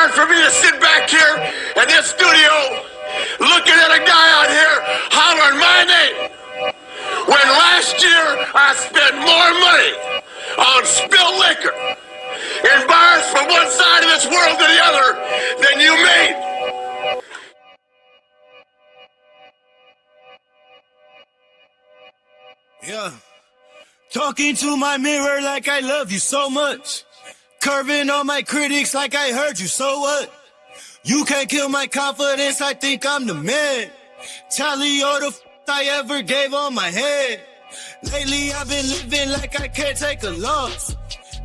hard for me to sit back here in this studio looking at a guy out here hollering my name when last year I spent more money on spilled liquor in bars from one side of this world to the other than you made. Yeah. Talking to my mirror like I love you so much. Curving on my critics like I heard you, so what? You can't kill my confidence, I think I'm the man. Tally all the I ever gave on my head. Lately I've been living like I can't take a loss.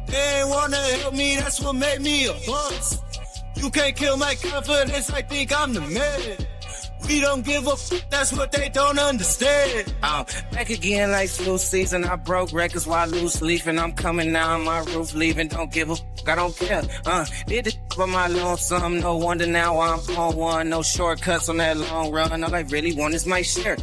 They ain't wanna help me, that's what made me a boss. You can't kill my confidence, I think I'm the man. We don't give a that's what they don't understand. I'm back again like flu season. I broke records while loose leafing. I'm coming down my roof leaving. Don't give a I don't care. Did it for my lonesome. No wonder now I'm on one. No shortcuts on that long run. All I really want is my share.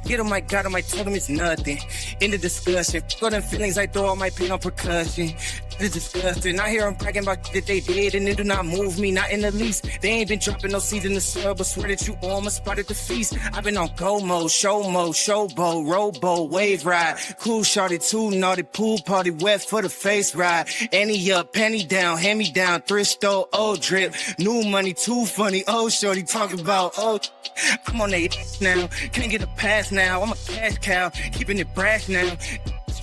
Get on my God, on my tell them it's nothing. In the discussion. Go them feelings, I throw all my pain on percussion. It's disgusting. I hear them bragging about that they did and it do not move me, not in the least. They ain't been dropping no seeds in the soil, but swear that you on my spot at the feast. I've been on go mode, showboat, rowboat, wave ride. Cool shorty, too naughty, pool party, wet for the face ride. Annie up, penny down, hand me down, thrift store, old drip. New money, too funny, old shorty talking about, oh. I'm on that now, can't get a pass now. I'm a cash cow, keeping it brash now.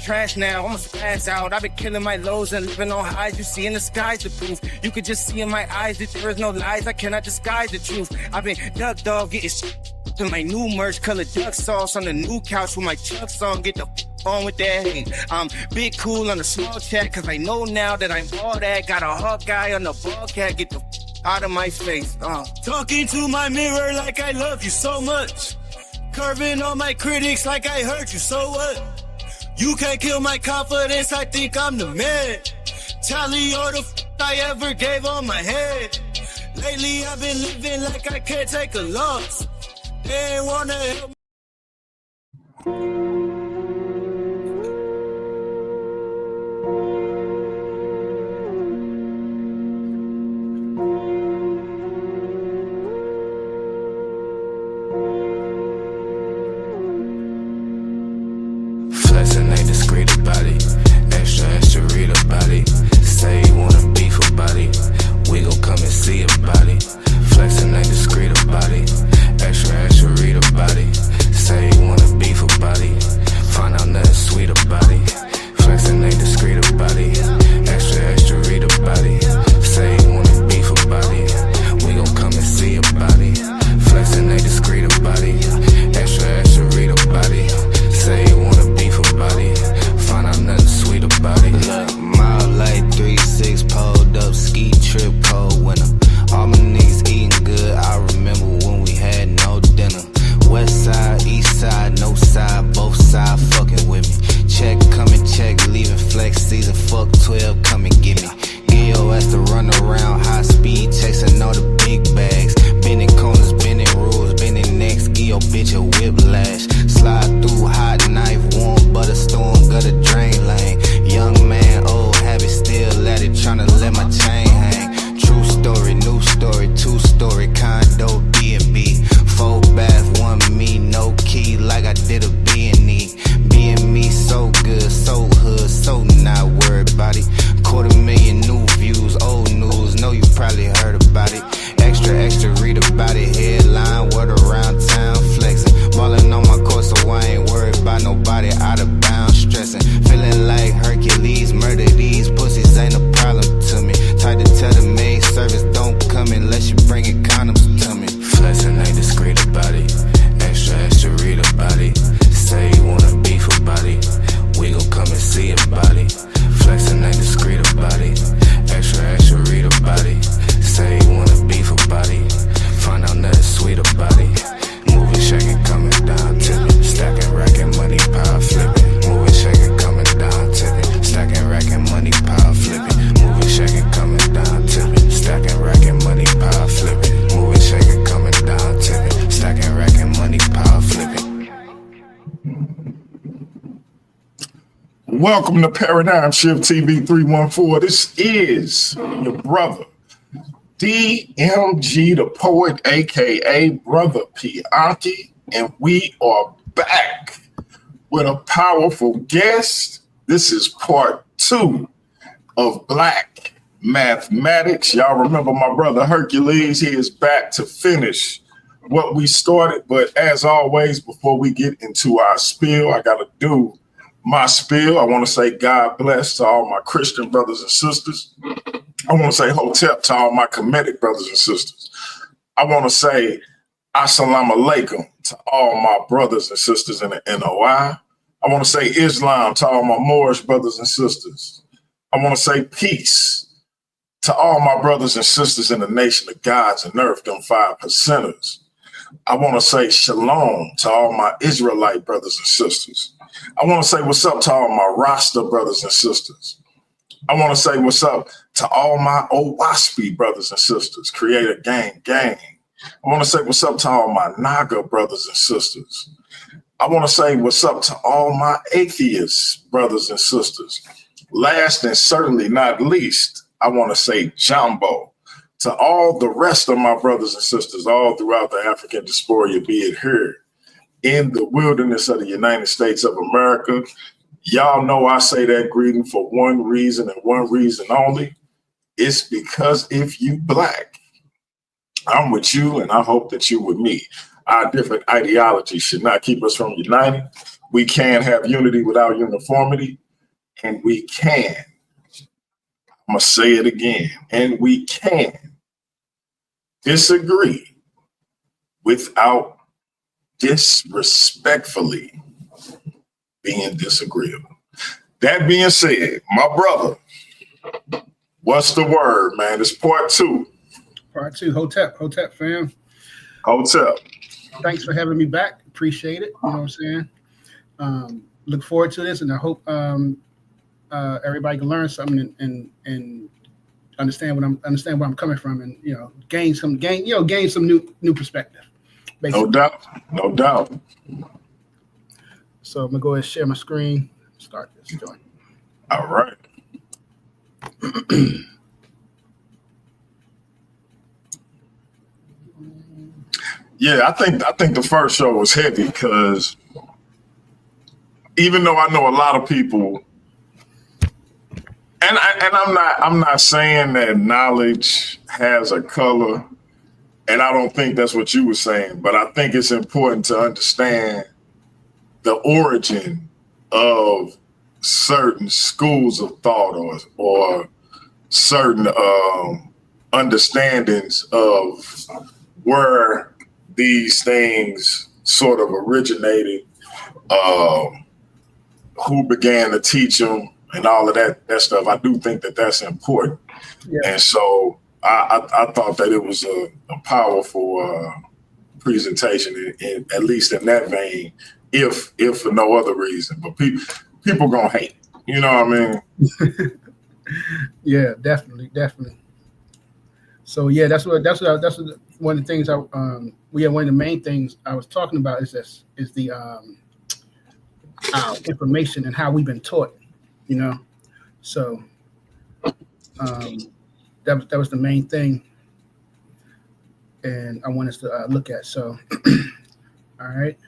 Trash now, I'ma splash out. I've been killing my lows and living on highs. You see in the skies the proof. You could just see in my eyes that there is no lies. I cannot disguise the truth. I've been duck dog getting to my new merch, colored duck sauce on the new couch with my Chuck's on. Get the on with that hate. I'm big cool on the small chat, cause I know now that I'm all that. Got a Hawkeye on the ball cat. Get the out of my face. Talking to my mirror like I love you so much. Curving on my critics like I heard you, so what? You can't kill my confidence, I think I'm the man. Tally all the I ever gave on my head. Lately I've been living like I can't take a loss. They ain't wanna help me. Flexing ain't discreet about it. Extra read about it. Say you wanna beef about it. We gon' come and see about it. Flexing ain't discreet about it. Extra read about it. Say you wanna beef about it. Find out nothing sweet about it. Flexing ain't discreet about it. Extra read about it. Say you wanna beef about it. We gon' come and see about it. Flexing ain't discreet about it. Extra read about it. Say you wanna beef about it. Find out nothing sweet about it. Look, mile like 3-6 pulled up, ski trip, cold winter. All my niggas eating good. I remember when we had no dinner. West side, east side, no side, both sides fucking with me. Check coming, check leaving, flex season, fuck 12, come and get me. Get your ass to run around, high speed, chasing all the big bags. Bending corners, bending rules, bending necks, give your bitch a whiplash. Slide through hot knife, warm butter storm, gutter drain lane. Young man, old habit, still at it, tryna let my chain hang. True story, new story, 2-story, condo, B&B. 4 bath, 1 me, no key, like I did a B&E. B&Me so good, so hood, so not worried about it. 250,000 new views, old news, know you probably heard about it. Extra, read about it, headline, word around town, flexing. Ballin' on my course, so I ain't worried about nobody out of bounds, stressing. Feeling like Hercules, murder these pussies ain't a problem to me. Tried to tell the maid service, don't come unless you bringin' condoms to me. Flexing ain't discreet about it. Extra read about it. Say you wanna beef about it. We gon' come and see about it. Flexing ain't discreet about it. Extra read about it. Say you wanna beef about it. Find out nothing sweet about it. Moving, shaking, coming down, tipping. Stacking, racking, money, power flipping. Moving, shaking, coming down, tipping. Stacking, racking, money, power flipping. Moving, shaking, coming down, tipping. Stacking, racking, money, power flipping. Moving, shaking, coming down, tipping. Stacking, racking, money, power flipping. Welcome to Paradigm Shift TV 314. This is your brother, DMG the Poet, aka Brother Pianki, and we are back with a powerful guest. This is part 2 of Black Mathematics. Y'all remember my brother Hercules? He is back to finish what we started. But as always, before we get into our spiel, I got to do my spiel. I want to say God bless to all my Christian brothers and sisters. I want to say Hotep to all my Kemetic brothers and sisters. I want to say Assalamu alaikum to all my brothers and sisters in the NOI. I want to say Islam to all my Moorish brothers and sisters. I want to say peace to all my brothers and sisters in the nation of gods and earth, them 5%ers. I want to say shalom to all my Israelite brothers and sisters. I want to say what's up to all my Rasta brothers and sisters. I want to say what's up to all my Owaspi brothers and sisters. Creator gang. I want to say what's up to all my Naga brothers and sisters. I want to say what's up to all my atheist brothers and sisters. Last and certainly not least, I want to say Jambo to all the rest of my brothers and sisters all throughout the African diaspora, be it here in the wilderness of the United States of America. Y'all know I say that greeting for one reason and one reason only. It's because if you Black, I'm with you and I hope that you with me. Our different ideologies should not keep us from uniting. We can have unity without uniformity, and we can. I'm going to say it again, and we can disagree without disrespectfully being disagreeable. That being said, my brother, what's the word, man? It's part 2. Part 2, Hotep fam. Hotep. Thanks for having me back. Appreciate it. You know what I'm saying? Look forward to this, and I hope everybody can learn something and understand where I'm coming from, and gain some new perspective. Basically. No doubt. So I'm gonna go ahead and share my screen. Start this joint. All right. Yeah, I think the first show was heavy because even though I know a lot of people, and I'm not saying that knowledge has a color, and I don't think that's what you were saying, but I think it's important to understand the origin of certain schools of thought or certain understandings of where these things sort of originated, who began to teach them, and all of that stuff. I do think that that's important. Yeah. And so I thought that it was a powerful presentation, at least in that vein, if for no other reason. But people gonna hate. You know what I mean? Yeah, definitely. So yeah, that's what one of the things one of the main things I was talking about is the our information and how we've been taught. So that was the main thing, and I want us to look at. So, all right,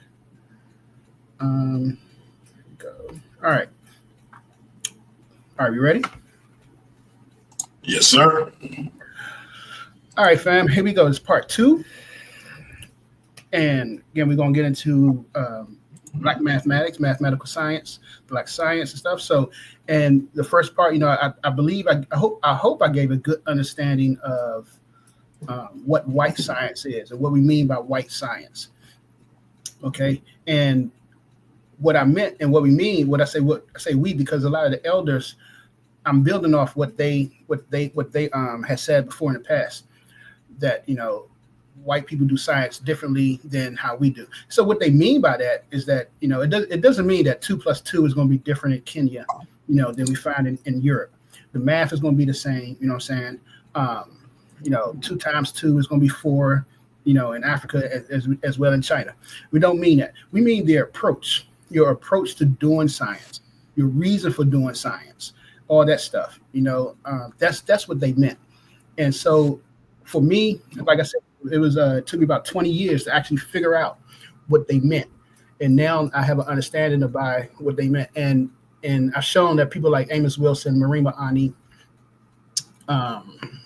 go. All right, you ready? Yes, sir. All right, fam. Here we go. It's part 2, and again, we're gonna get into Black mathematics, mathematical science, Black science and stuff. So, and the first part, I believe, I hope I gave a good understanding of what white science is and what we mean by white science. Okay, and what I meant and what we mean, what I say we, because a lot of the elders, I'm building off what they had said before in the past, that white people do science differently than how we do. So what they mean by that is that, it doesn't mean that 2 + 2 is going to be different in Kenya, than we find in Europe. The math is going to be the same, 2 × 2 is going to be 4, in Africa as well in China. We don't mean that. We mean your approach to doing science, your reason for doing science, all that stuff, that's what they meant. And so for me, like I said, it took me about 20 years to actually figure out what they meant, and now I have an understanding about what they meant, and I've shown that people like Amos Wilson, Marima Ani, um,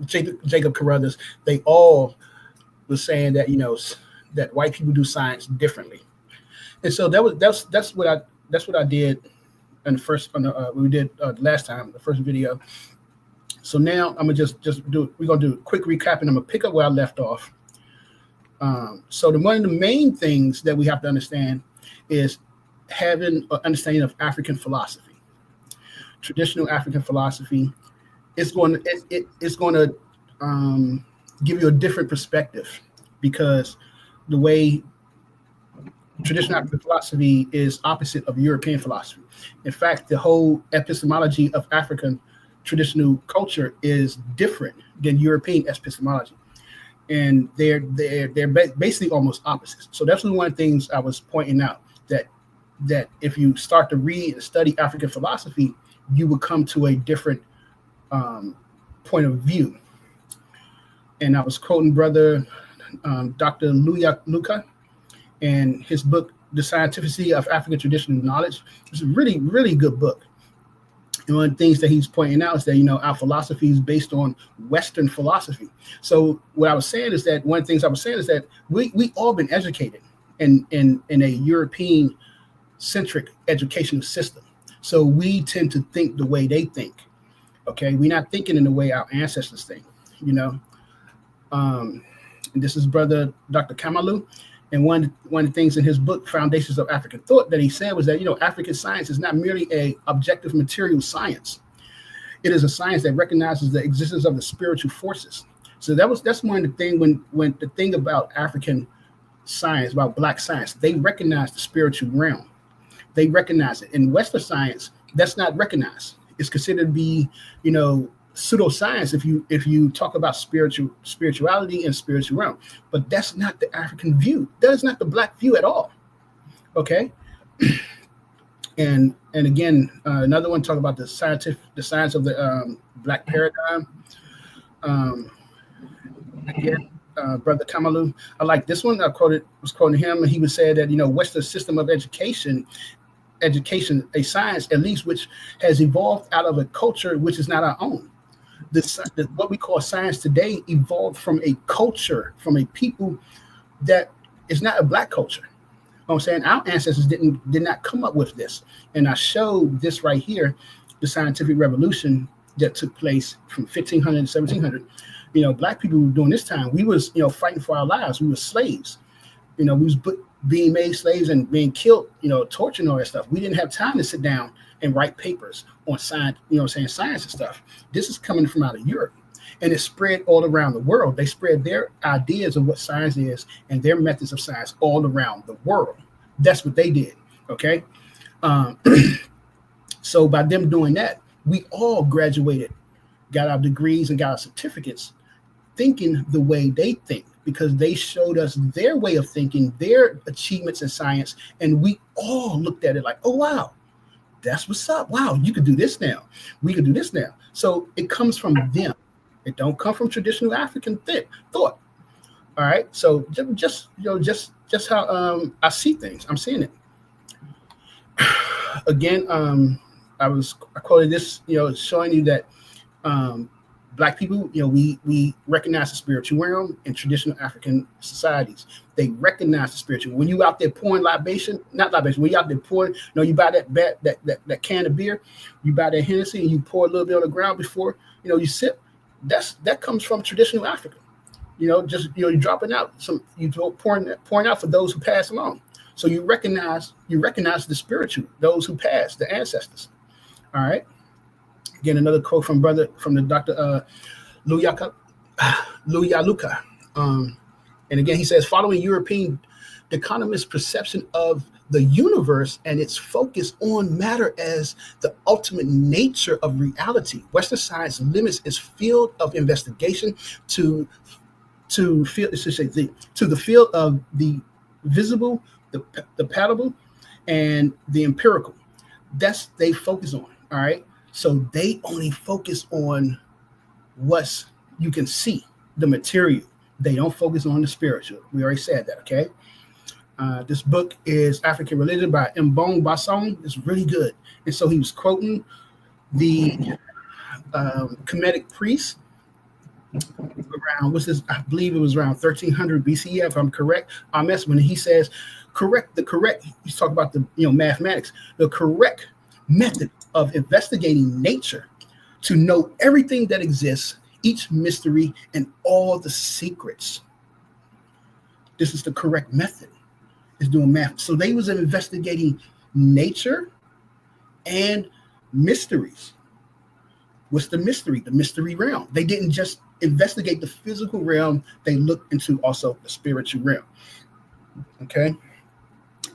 Jacob Carruthers, they all were saying that that white people do science differently, and so that's what I did in the first we did last time, the first video. So now I'm gonna just do we're gonna do a quick recap, and I'm gonna pick up where I left off. So one of the main things that we have to understand is having an understanding of African philosophy. Traditional African philosophy is going to it's going to give you a different perspective, because the way traditional African philosophy is opposite of European philosophy. In fact, the whole epistemology of African traditional culture is different than European epistemology, and they're basically almost opposites. So that's one of the things I was pointing out, that if you start to read and study African philosophy, you will come to a different point of view. And I was quoting brother Dr. Luca and his book, The Scientificity of African Traditional Knowledge. It's a really, really good book. And one of the things that he's pointing out is that, our philosophy is based on Western philosophy. So what I was saying is that one of the things I was saying is that we all been educated in a European centric educational system. So we tend to think the way they think. Okay, we're not thinking in the way our ancestors think, And this is brother Dr. Kamalu. And one of the things in his book, Foundations of African Thought, that he said was that, African science is not merely a objective material science. It is a science that recognizes the existence of the spiritual forces. So that's one of the things when the thing about African science, about Black science, they recognize the spiritual realm. They recognize it. In Western science, that's not recognized. It's considered to be, pseudoscience if you talk about spirituality and spiritual realm. But that's not the African view. That is not the Black view at all. Okay. And again, another one talk about the science of the Black paradigm. Again, brother Kamalu, I like this one. I was quoting him, and he would say that Western system of education, a science at least, which has evolved out of a culture which is not our own. What we call science today evolved from a culture, from a people that is not a Black culture. You know what I'm saying? Our ancestors did not come up with this. And I showed this right here, the scientific revolution that took place from 1500 to 1700. Black people were doing this time. We was, fighting for our lives. We were slaves. We was being made slaves and being killed, tortured and all that stuff. We didn't have time to sit down and write papers on science, science and stuff. This is coming from out of Europe, and it spread all around the world. They spread their ideas of what science is and their methods of science all around the world. That's what they did. Okay. So by them doing that, we all graduated, got our degrees and got our certificates, thinking the way they think, because they showed us their way of thinking, their achievements in science, and we all looked at it like, oh, wow, that's what's up. Wow, you could do this now. We could do this now. So it comes from them. It don't come from traditional African thought. All right. So just how I see things. I'm seeing it. Again, I quoted this, showing you that Black people, we recognize the spiritual realm in traditional African societies. They recognize the spiritual. When you out there pouring not libation, when you out there pouring, you buy that can of beer, you buy that Hennessy, and you pour a little bit on the ground before, you sip. That comes from traditional Africa. You're dropping out pouring out for those who pass along. So you recognize the spiritual, those who passed, the ancestors. All right. Again, another quote from the Dr. Luyaluka. And again, he says, following European economists' perception of the universe and its focus on matter as the ultimate nature of reality, Western science limits its field of investigation to the field of the visible, the palpable, and the empirical. That's they focus on. All right. So they only focus on what's you can see the material. They don't focus on the spiritual. We already said that, okay? This book is African Religion by Mbong Basong. It's really good. And so he was quoting the Kemetic priest around, what's this? I believe it was around 1300 BCE, if I'm correct. When he says, he's talking about the mathematics, the correct method of investigating nature to know everything that exists, each mystery and all the secrets. This is the correct method, is doing math. So they was investigating nature and mysteries. What's the mystery? The mystery realm. They didn't just investigate the physical realm, they looked into also the spiritual realm. Okay.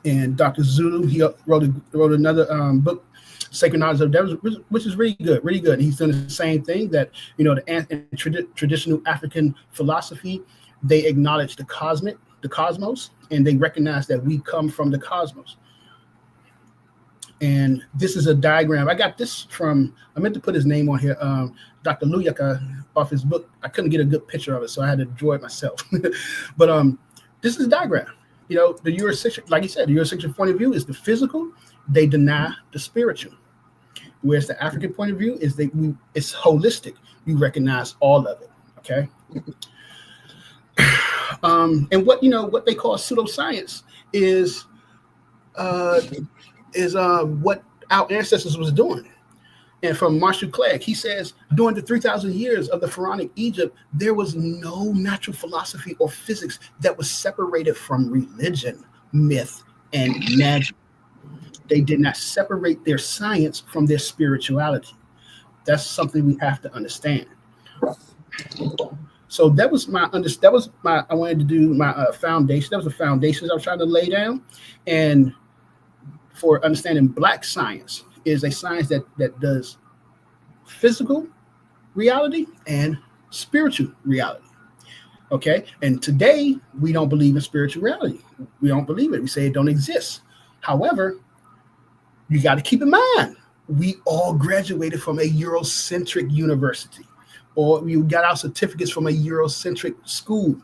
And Dr. Zulu, he wrote another book, Sacred Knowledge of Devils, which is really good, really good. And he's done the same thing that, the traditional African philosophy, they acknowledge the cosmos, and they recognize that we come from the cosmos. And this is a diagram. I got this from, I meant to put his name on here, Dr. Luyaka, off his book. I couldn't get a good picture of it, so I had to draw it myself. But this is a diagram. The Eurocentric, like you said, the Eurocentric point of view is the physical. They deny the spiritual. Whereas the African point of view is it's holistic. You recognize all of it. Okay. And what they call pseudoscience is what our ancestors was doing. And from Marshall Clegg, he says, during the 3,000 years of the Pharaonic Egypt, there was no natural philosophy or physics that was separated from religion, myth, and magic. They did not separate their science from their spirituality. That's something we have to understand. So I wanted to do my foundation. That was the foundation I was trying to lay down. And for understanding Black science is a science that does physical reality and spiritual reality. Okay. And today we don't believe in spiritual reality. We don't believe it. We say it don't exist. However, you got to keep in mind, we all graduated from a Eurocentric university, or we got our certificates from a Eurocentric school.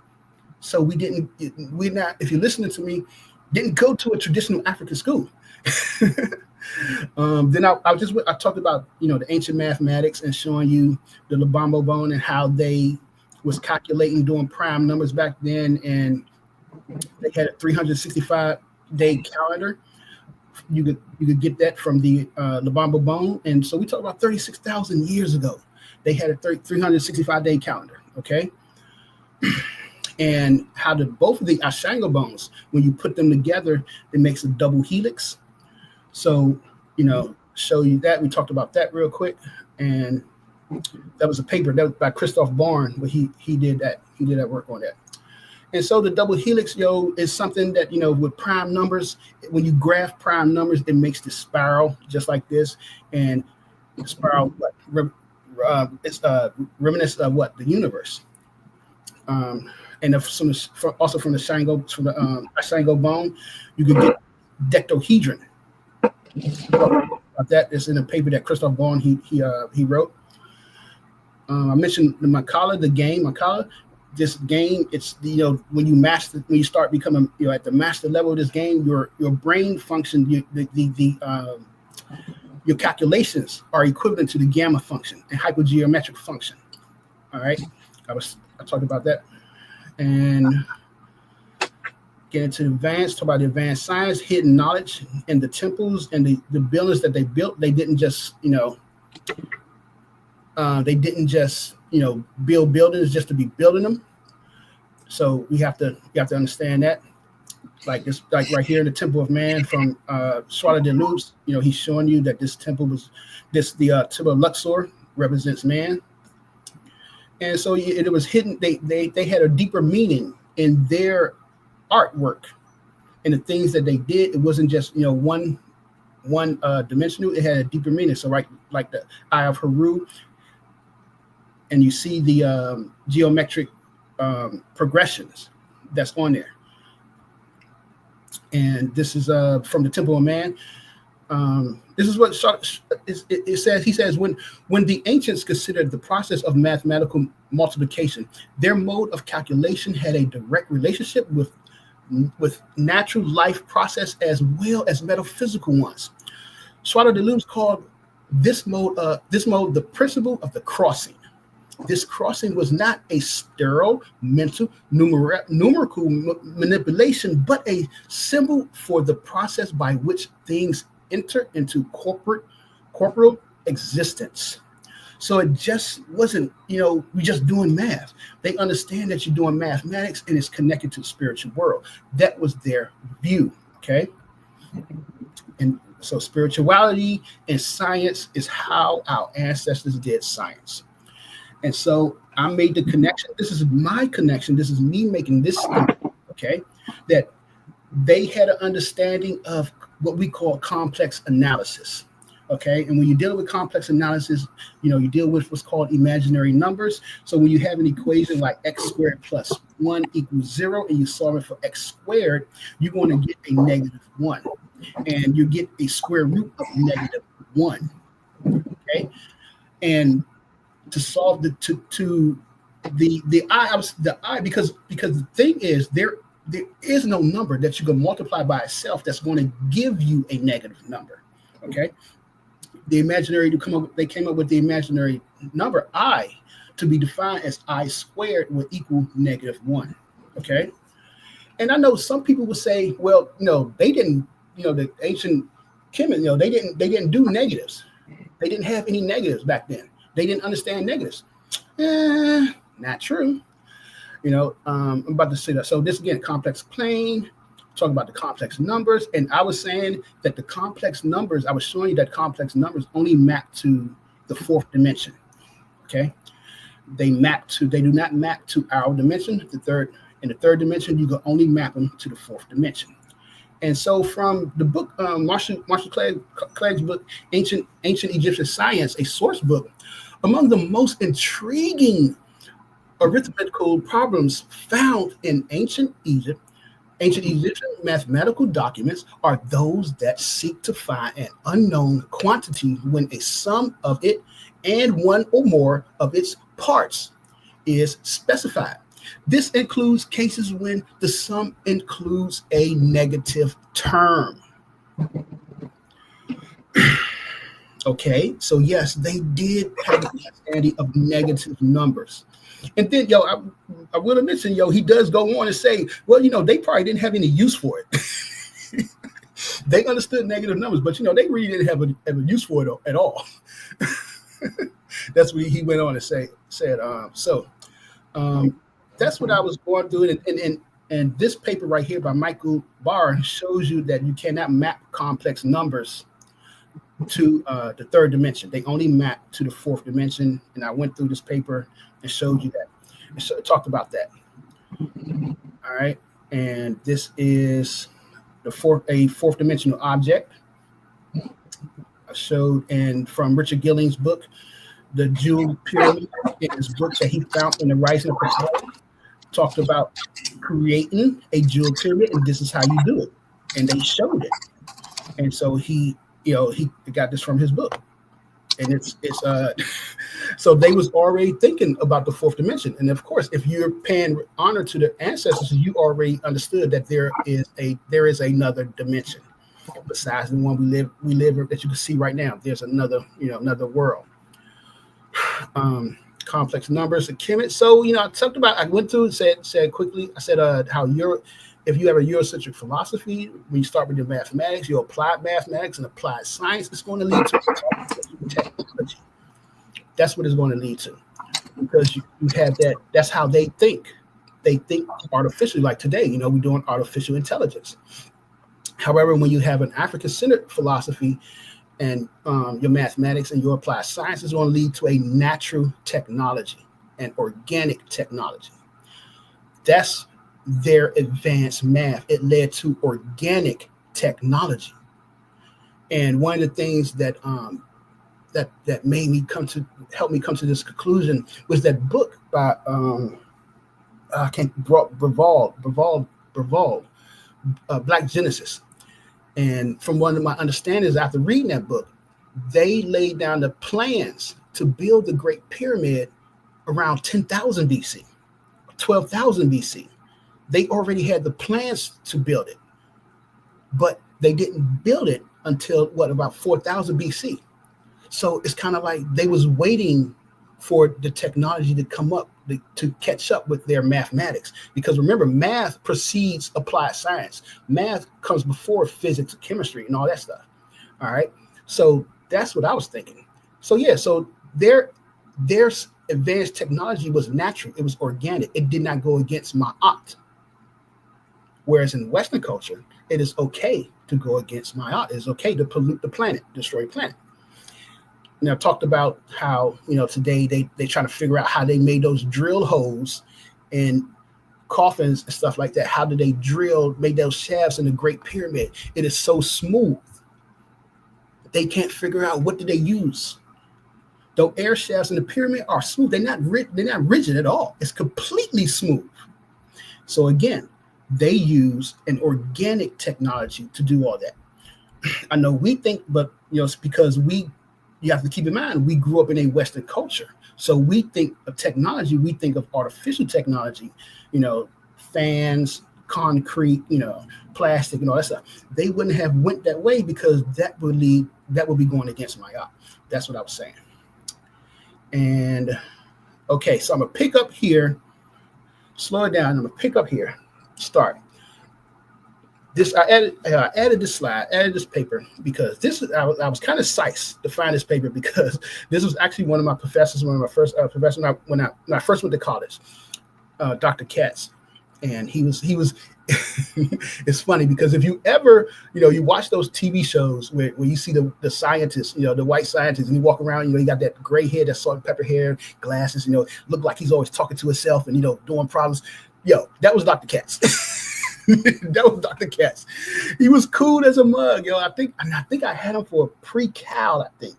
So we're not, if you're listening to me, didn't go to a traditional African school. Then I talked about, the ancient mathematics and showing you the Lubombo bone and how they was calculating, doing prime numbers back then. And they had a 365-day calendar. You could get that from the Lubombo bone. And so we talk about 36,000 years ago. They had a 365-day calendar, okay? And how both of the Ashango bones, when you put them together, it makes a double helix. So, show you that. We talked about that real quick. And that was a paper that was by Christoph Born, but he did that. He did that work on that. And so the double helix, is something that, with prime numbers, when you graph prime numbers, it makes the spiral just like this. And the spiral, it's reminiscent of what? The universe. And also from the Ashango bone, you could get dectohedron. That is in a paper that Christoph Born he wrote. I mentioned the Makala, the game Makala. This game, it's when you start becoming at the master level of this game, your brain function, your calculations are equivalent to the gamma function and hypergeometric function. All right, I talked about that, and get into talk about the advanced science, hidden knowledge, and the temples and the buildings that they built. They didn't just build buildings just to be building them. So you have to understand that. Like right here in the Temple of Man from Swala de Luz, he's showing you that this temple was the Temple of Luxor represents man. And so it was hidden. They had a deeper meaning in their artwork and the things that they did. It wasn't just one dimensional. It had a deeper meaning. So like the Eye of Haru, and you see the geometric progressions that's on there. And this is from the Temple of Man. This is what it says. He says, when the ancients considered the process of mathematical multiplication, their mode of calculation had a direct relationship with natural life process as well as metaphysical ones. Suado de Luz called this mode the principle of the crossing. This crossing was not a sterile mental numerical manipulation, but a symbol for the process by which things enter into corporal existence. So it just wasn't, we're just doing math. They understand that you're doing mathematics and it's connected to the spiritual world. That was their view, okay? And so spirituality and science is how our ancestors did science. And so I made the connection. This is my connection. This is me making this statement, okay? That they had an understanding of what we call complex analysis. Okay, and when you're dealing with complex analysis, you deal with what's called imaginary numbers. So when you have an equation like x squared plus 1 equals 0, and you solve it for x squared, you're going to get a -1, and you get a square root of -1. Okay, and to solve the I because the thing is there is no number that you can multiply by itself that's going to give you a negative number. Okay. They came up with the imaginary number I to be defined as I squared would equal -1. Okay. And I know some people would say, well, they didn't, the ancient chemists, they didn't do negatives. They didn't have any negatives back then. They didn't understand negatives. Not true. I'm about to say that. So this again, complex plane, talking about the complex numbers. And I was saying that the complex numbers, I was showing you that complex numbers only map to the fourth dimension. Okay. They do not map to our dimension. In the third dimension, you can only map them to the fourth dimension. And so from the book, Marshall Clegg's book, Ancient Egyptian Science, a source book, among the most intriguing arithmetical problems found in ancient Egyptian mathematical documents are those that seek to find an unknown quantity when a sum of it and one or more of its parts is specified. This includes cases when the sum includes a negative term. Okay, so yes, they did have an understanding of negative numbers. And then, I will mention, he does go on and say, well, they probably didn't have any use for it. They understood negative numbers, but, they really didn't have a use for it at all. That's what he went on to say. That's what I was going through. And this paper right here by Michael Barr shows you that you cannot map complex numbers to the third dimension. They only map to the fourth dimension. And I went through this paper and showed you that. And so it talked about that. All right. And this is a fourth dimensional object. I showed, and from Richard Gilling's book, The Jewel Pyramid, in his book that he found in the Rising of the talked about creating a jewel pyramid, and this is how you do it. And they showed it. And so he got this from his book. And it's so they was already thinking about the fourth dimension. And of course, if you're paying honor to the ancestors, you already understood that there is another dimension besides the one we live that you can see right now. There's another world. Complex numbers and chemistry. So I went through and said quickly. I said if you have a Eurocentric philosophy, when you start with your mathematics, your applied mathematics and applied science, it's going to lead to technology. That's what it's going to lead to, because you have that. That's how they think. They think artificially. Like today, we're doing artificial intelligence. However, when you have an African-centered philosophy and your mathematics and your applied science, is going to lead to a natural technology and organic technology. That's their advanced math. It led to organic technology. And one of the things that that made me help me come to this conclusion was that book by Black Genesis. And from one of my understandings after reading that book, they laid down the plans to build the Great Pyramid around 10,000 BC, 12,000 BC. They already had the plans to build it, but they didn't build it until about 4,000 BC. So it's kind of like they was waiting for the technology to come up to catch up with their mathematics. Because remember, math precedes applied science. Math comes before physics, chemistry, and all that stuff. All right. So that's what I was thinking. So yeah, so their advanced technology was natural. It was organic. It did not go against Ma'at. Whereas in Western culture, it is okay to go against Ma'at. It is okay to pollute the planet, destroy the planet. Now, talked about how, today they trying to figure out how they made those drill holes in coffins and stuff like that. How did they made those shafts in the Great Pyramid? It is so smooth. They can't figure out what did they use. Those air shafts in the pyramid are smooth. They're not rigid at all. It's completely smooth. So again, they use an organic technology to do all that. I know we think, but it's because you have to keep in mind, we grew up in a Western culture. So we think of technology, we think of artificial technology, fans, concrete, plastic and all that stuff. They wouldn't have went that way because that would be going against Ma'at. That's what I was saying. And okay, so I'm gonna pick up here, slow it down. I'm gonna pick up here, start. I added this slide, added this paper because I was kind of psyched to find this paper because this was actually one of my professors, one of my first professors when I first went to college, Dr. Katz, and he was. It's funny because if you ever you watch those TV shows where you see the scientists, the white scientists, and you walk around, he got that gray hair, that salt and pepper hair, glasses, look like he's always talking to himself and doing problems. That was Dr. Katz. That was Dr. Katz. He was cool as a mug, I think I had him for pre-Cal. I think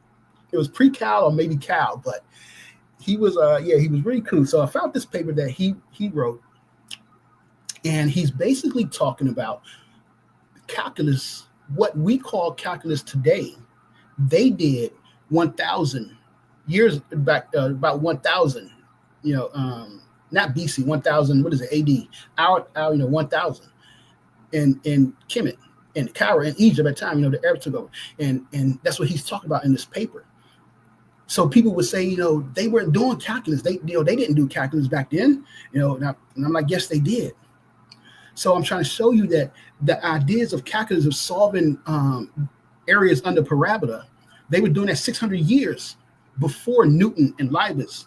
it was pre-Cal or maybe Cal, but he was he was really cool. So I found this paper that he wrote, and he's basically talking about calculus. What we call calculus today, they did 1,000 years back, about 1,000. Not BC, 1,000. What is it? AD. Our 1,000. In Kemet and Cairo in Egypt at the time, the Arabs took over, and that's what he's talking about in this paper. So people would say, they weren't doing calculus. They didn't do calculus back then. And I'm like, yes, they did. So I'm trying to show you that the ideas of calculus of solving areas under parabola, they were doing that 600 years before Newton and Leibniz.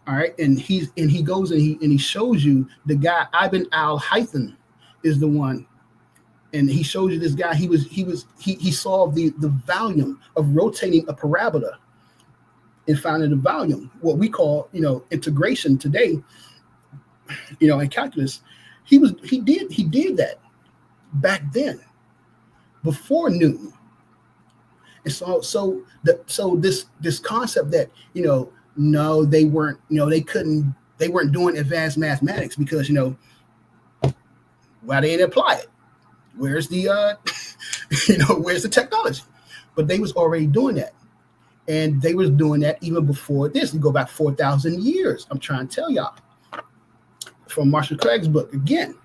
All right, and he goes and he shows you the guy Ibn al-Haytham is the one. And he shows you this guy. He solved the volume of rotating a parabola and finding the volume. What we call integration today. In calculus, he did that back then, before Newton. And so this concept that no, they weren't they weren't doing advanced mathematics because why they didn't apply it. Where's the where's the technology? But they was already doing that. And they was doing that even before this. You go back 4,000 years. I'm trying to tell y'all. From Marshall Craig's book again.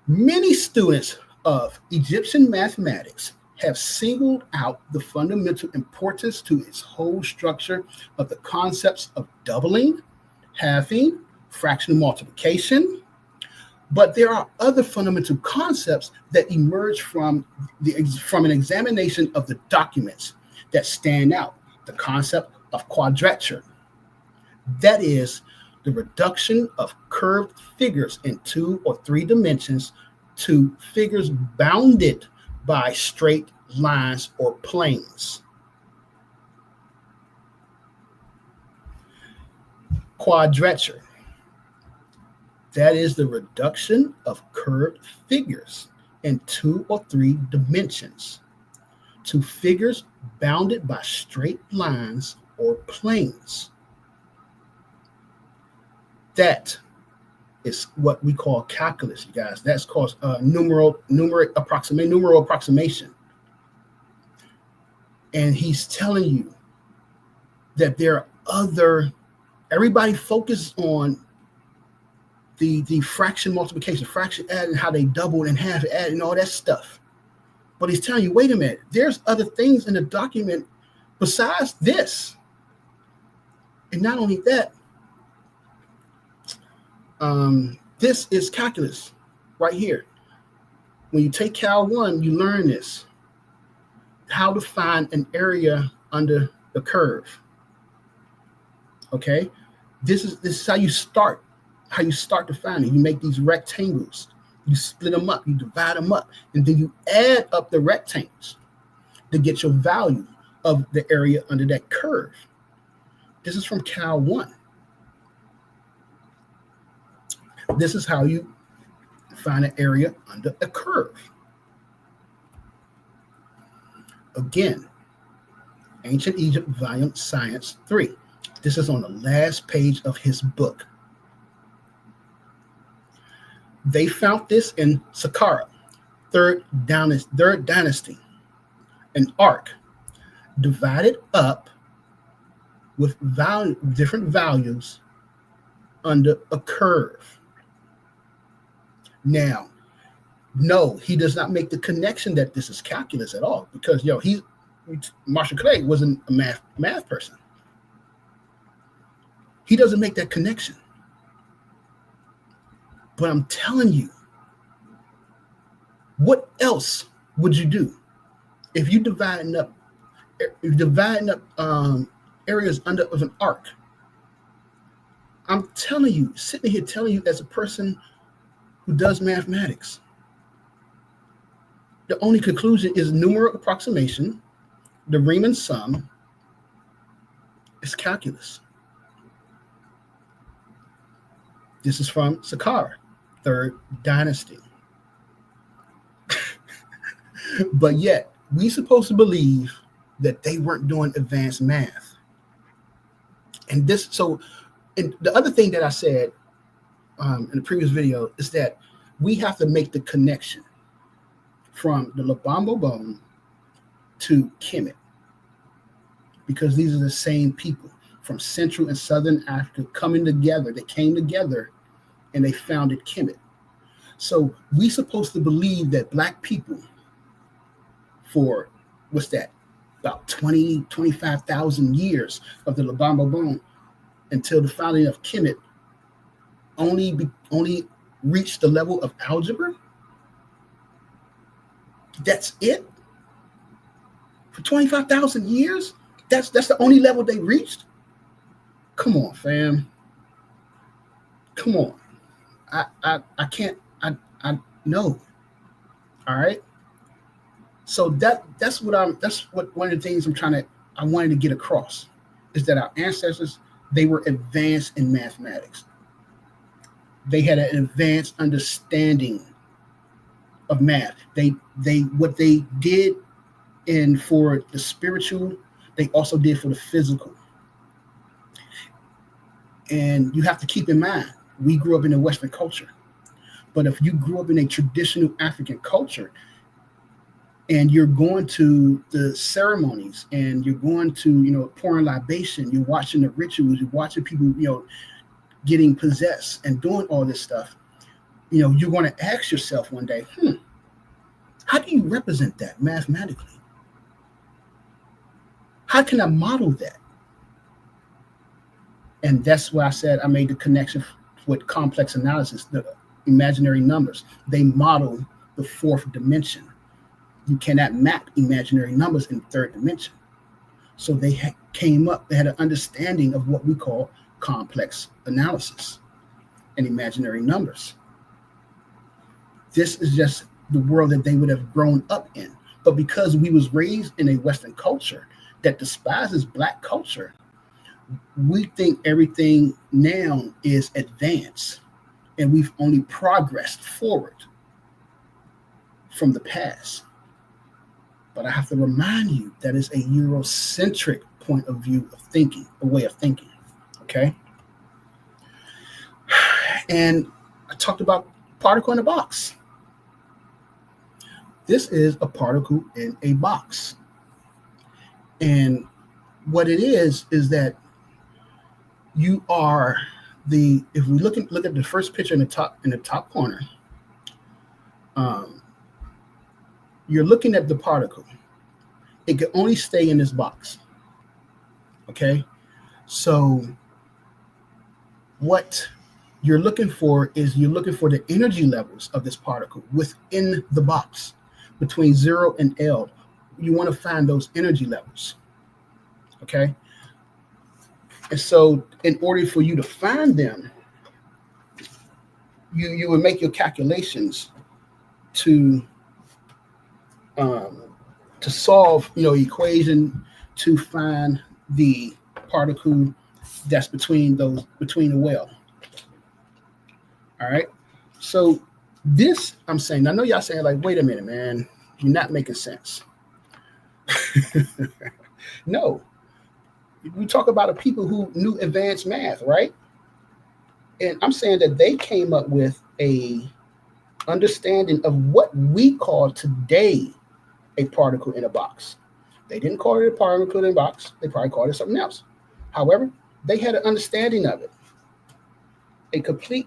Many students of Egyptian mathematics have singled out the fundamental importance to its whole structure of the concepts of doubling, halving, fractional multiplication. But there are other fundamental concepts that emerge from an examination of the documents that stand out. The concept of quadrature. That is the reduction of curved figures in 2 or 3 dimensions to figures bounded by straight lines or planes. Quadrature. That is the reduction of curved figures in 2 or 3 dimensions to figures bounded by straight lines or planes. That is what we call calculus, you guys. That's called numeral approximation. And he's telling you that there are other, everybody focuses on the fraction multiplication, fraction add, and how they doubled and half add and all that stuff. But he's telling you, wait a minute, there's other things in the document besides this. And not only that, this is calculus right here. When you take Cal 1, you learn this, how to find an area under the curve. Okay, this is how you start to find it. You make these rectangles, you split them up, you divide them up, and then you add up the rectangles to get your value of the area under that curve. This is from Cal 1. This is how you find an area under a curve. Again, Ancient Egypt, Volume Science 3. This is on the last page of his book. They found this in Saqqara, third dynasty, an arc divided up with different values under a curve. Now, no, he does not make the connection that this is calculus at all, because Marshall Clay wasn't a math person. He doesn't make that connection. But I'm telling you, what else would you do if you dividing up areas of an arc? I'm telling you, sitting here telling you as a person who does mathematics, the only conclusion is numeral approximation, the Riemann sum is calculus. This is from Saqqara, third dynasty. But yet, we supposed to believe that they weren't doing advanced math. And the other thing that I said in the previous video is that we have to make the connection from the Lubombo bone to Kemet, because these are the same people from Central and Southern Africa coming together. They came together and they founded Kemet. So we supposed to believe that Black people for, about 25,000 years of the Lubombo bone until the founding of Kemet only reached the level of algebra? That's it? For 25,000 years? That's the only level they reached? Come on, fam. Come on. I can't, no. All right. So that's what one of the things I wanted to get across is that our ancestors, they were advanced in mathematics. They had an advanced understanding of math. What they did for the spiritual, they also did for the physical. And you have to keep in mind, we grew up in a Western culture. But if you grew up in a traditional African culture and you're going to the ceremonies and you're going to, pouring libation, you're watching the rituals, you're watching people, getting possessed and doing all this stuff, you're going to ask yourself one day, how do you represent that mathematically? How can I model that? And that's why I said I made the connection with complex analysis, the imaginary numbers. They model the fourth dimension. You cannot map imaginary numbers in the third dimension. So they came up, they had an understanding of what we call complex analysis and imaginary numbers. This is just the world that they would have grown up in. But because we was raised in a Western culture that despises Black culture, we think everything now is advanced, and we've only progressed forward from the past. But I have to remind you that is a Eurocentric point of view of thinking, a way of thinking, okay? And I talked about particle in a box. This is a particle in a box. And what it is that you are if we look at the first picture in the top corner, you're looking at the particle. It can only stay in this box. Okay? So what you're looking for is the energy levels of this particle within the box between 0 and L. You want to find those energy levels. Okay? And so in order for you to find them, you would make your calculations to solve, equation to find the particle that's between the well. All right. So this, I'm saying, I know y'all saying like, wait a minute, man, you're not making sense. No. We talk about the people who knew advanced math, right? And I'm saying that they came up with a understanding of what we call today a particle in a box. They didn't call it a particle in a box. They probably called it something else. However, they had an understanding of it, a complete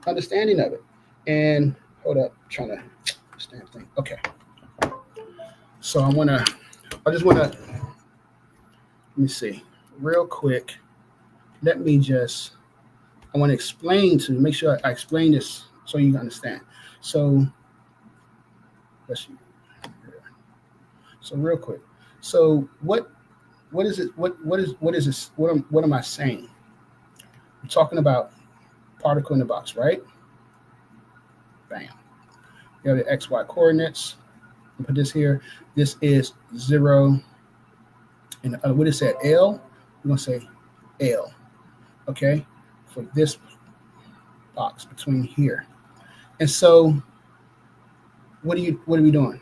understanding of it. And hold up, I'm trying to understand thing. Okay. So I just want to, let me see real quick. I want to explain make sure I explain this so you can understand. So let's see. So real quick. So what is it? What is this? What am I saying? I'm talking about particle in the box, right? Bam. You have the XY coordinates. I'll put this here. This is 0. And what is that? L. We're gonna say L. Okay, for this box between here. And so, what are we doing?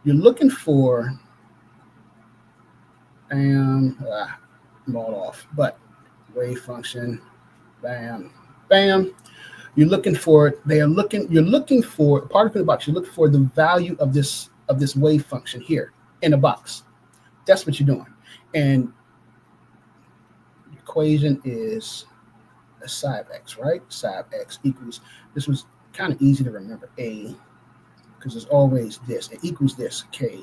You're looking for, I'm all off, but wave function, bam, bam. You're looking for particle in the box. You're looking for the value of this wave function here in a box. That's what you're doing. And the equation is a psi of x, right? Psi of x equals, this was kind of easy to remember, a, because it's always this. It equals this, k,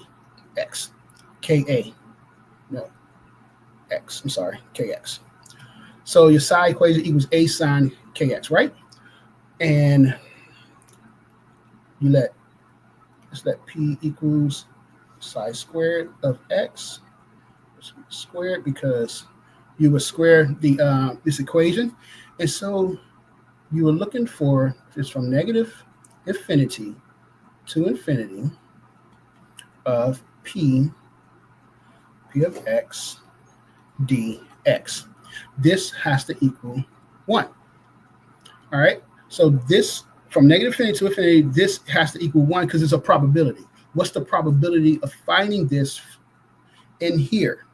x, ka, no, x, I'm sorry, kx. So your psi equation equals a sine kx, right? And let's let p equals psi squared of x squared, because you would square the this equation. And so you were looking for this from negative infinity to infinity of p of x dx. This has to equal 1. All right. So this from negative infinity to infinity, this has to equal 1 because it's a probability. What's the probability of finding this in here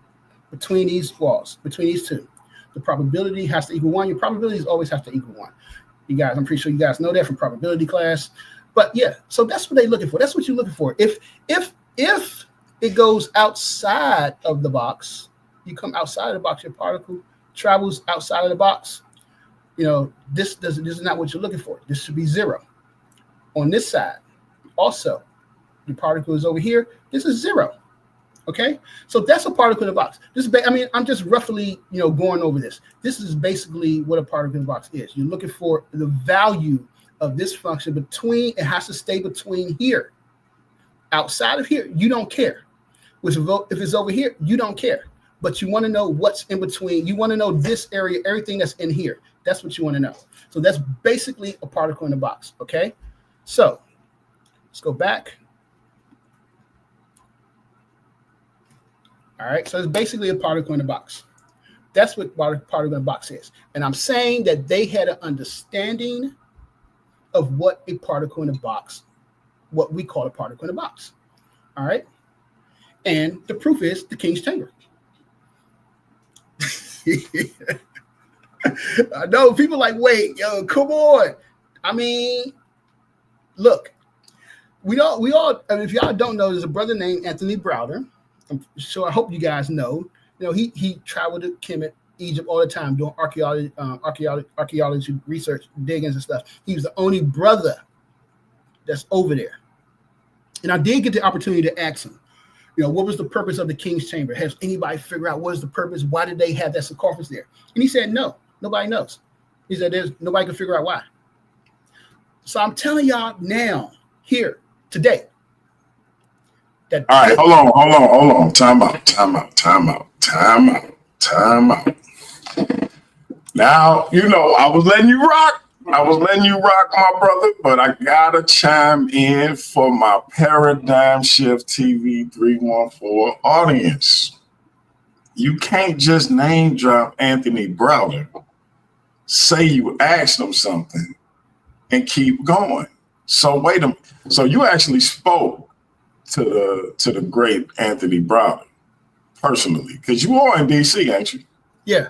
between these walls, between these two? The probability has to equal 1. Your probabilities always have to equal 1. You guys, I'm pretty sure you guys know that from probability class. But yeah, so that's what they're looking for. That's what you're looking for. If it goes outside of the box, you come outside of the box, your particle travels outside of the box. This is not what you're looking for. This should be 0. On this side, also, your particle is over here. This is 0. Okay, so that's a particle in a box. I'm just roughly, going over this. This is basically what a particle in a box is. You're looking for the value of this function between. It has to stay between here. Outside of here, you don't care. If it's over here, you don't care. But you want to know what's in between. You want to know this area, everything that's in here. That's what you want to know. So that's basically a particle in a box. Okay, so let's go back. All right, so it's basically a particle in a box. That's what particle in a box is. And I'm saying that they had an understanding of what a particle in a box, what we call a particle in a box. All right. And the proof is the King's Chamber. I know people like, wait, yo, come on. I mean, look, we all. I mean, if y'all don't know, there's a brother named Anthony Browder. I'm sure. I hope you guys know. You know, he traveled to Kemet, Egypt all the time doing archaeology research, diggings and stuff. He was the only brother that's over there. And I did get the opportunity to ask him, you know, what was the purpose of the King's Chamber? Has anybody figured out what is the purpose? Why did they have that sarcophagus there? And he said, no, nobody knows. He said, there's nobody can figure out why. So I'm telling y'all now, here, today, that. All right, hold on. Time out. Now, you know, I was letting you rock, my brother, but I gotta chime in for my Paradigm Shift TV 314 audience. You can't just name drop Anthony Browder, say you asked him something, and keep going. So wait a minute. So you actually spoke to the great Anthony Browder personally, because you are in DC, ain't you? Yeah.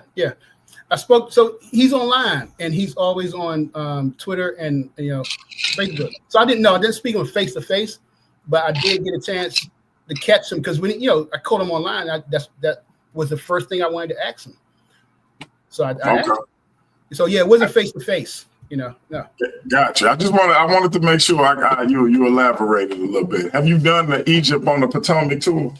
I spoke. So he's online, and he's always on Twitter and Facebook. So I didn't speak him face to face, but I did get a chance to catch him because when I caught him online. That was the first thing I wanted to ask him. So I asked him. So yeah, it wasn't face to face. No. Gotcha. I wanted to make sure you elaborated a little bit. Have you done the Egypt on the Potomac tour?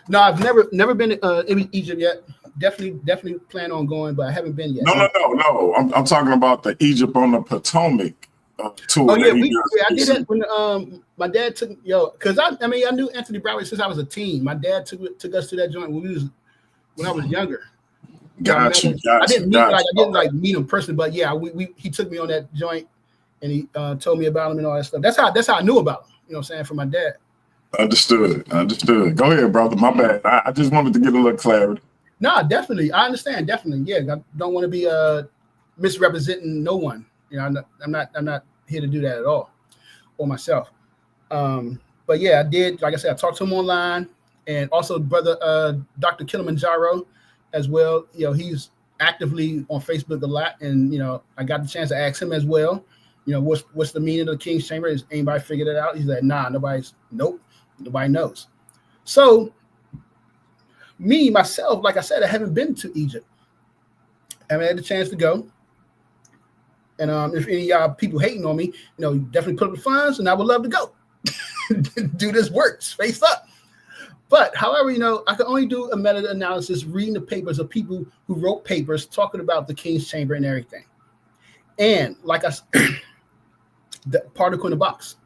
No, I've never been in Egypt yet. Definitely plan on going, but I haven't been yet. No. I'm talking about the Egypt on the Potomac tour. Oh yeah, I did that when my dad took because I knew Anthony Browder since I was a teen. My dad took us to that joint when I was younger. Gotcha. I didn't meet him personally, but yeah, he took me on that joint and he told me about him and all that stuff. That's how I knew about him. You know what I'm saying, from my dad. Understood. Go ahead, brother. My bad. I just wanted to get a little clarity. No, definitely. I understand. Definitely. Yeah. I don't want to be misrepresenting no one. I'm not here to do that at all, or myself. But yeah, I did. Like I said, I talked to him online, and also brother Dr. Kilimanjaro as well. He's actively on Facebook a lot, and I got the chance to ask him as well. What's the meaning of the King's Chamber? Has anybody figured it out? He's like, nah, nobody knows. So me, myself, like I said, I haven't been to Egypt. I haven't had the chance to go. And if any of y'all people hating on me, definitely put up the funds, and I would love to go. Do this work, face up. But however, I can only do a meta-analysis reading the papers of people who wrote papers talking about the King's Chamber and everything. And like I said, the particle in the box.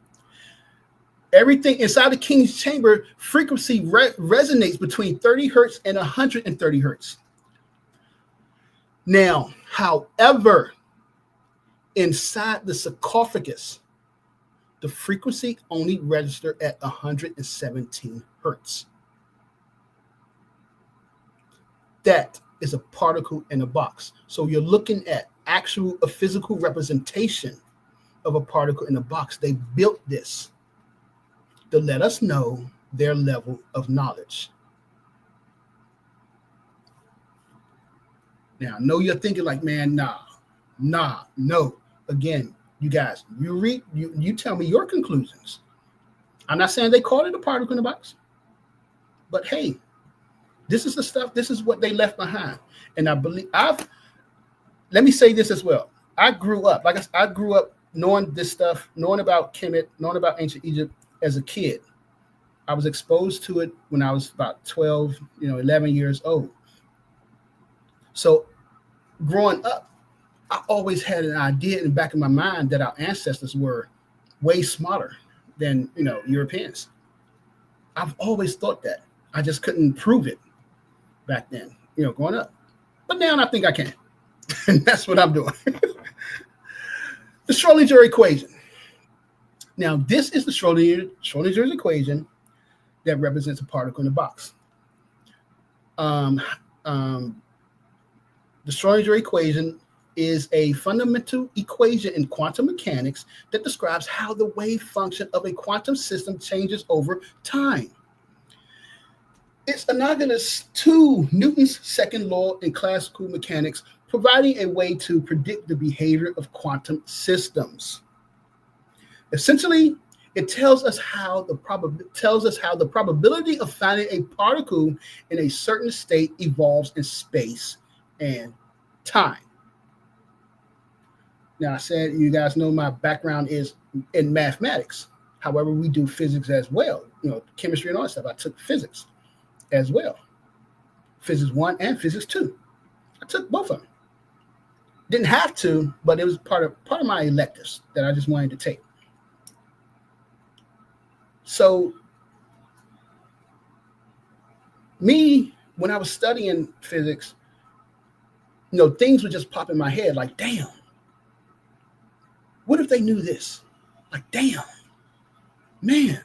Everything inside the King's Chamber frequency resonates between 30 hertz and 130 hertz. Now, however, inside the sarcophagus, the frequency only registered at 117 hertz. That is a particle in a box. So you're looking at a physical representation of a particle in a box. They built this to let us know their level of knowledge. Now, I know you're thinking like, man, no. Again, you guys, you tell me your conclusions. I'm not saying they called it a particle in a box, but hey, this is the stuff, this is what they left behind. And I believe let me say this as well. I grew up knowing this stuff, knowing about Kemet, knowing about ancient Egypt as a kid. I was exposed to it when I was about 12, 11 years old. So growing up, I always had an idea in the back of my mind that our ancestors were way smarter than, Europeans. I've always thought that. I just couldn't prove it back then, growing up. But now I think I can. And that's what I'm doing. The Schrodinger equation. Now, this is the Schrodinger's equation that represents a particle in a box. The Schrodinger equation is a fundamental equation in quantum mechanics that describes how the wave function of a quantum system changes over time. It's analogous to Newton's second law in classical mechanics, providing a way to predict the behavior of quantum systems. Essentially, it tells us how the probability of finding a particle in a certain state evolves in space and time. Now, I said you guys know my background is in mathematics. However, we do physics as well. Chemistry and all that stuff. I took physics as well. Physics 1 and Physics 2. I took both of them. Didn't have to, but it was part of my electives that I just wanted to take. So, me, when I was studying physics, things would just pop in my head like, damn, what if they knew this? Like, damn, man,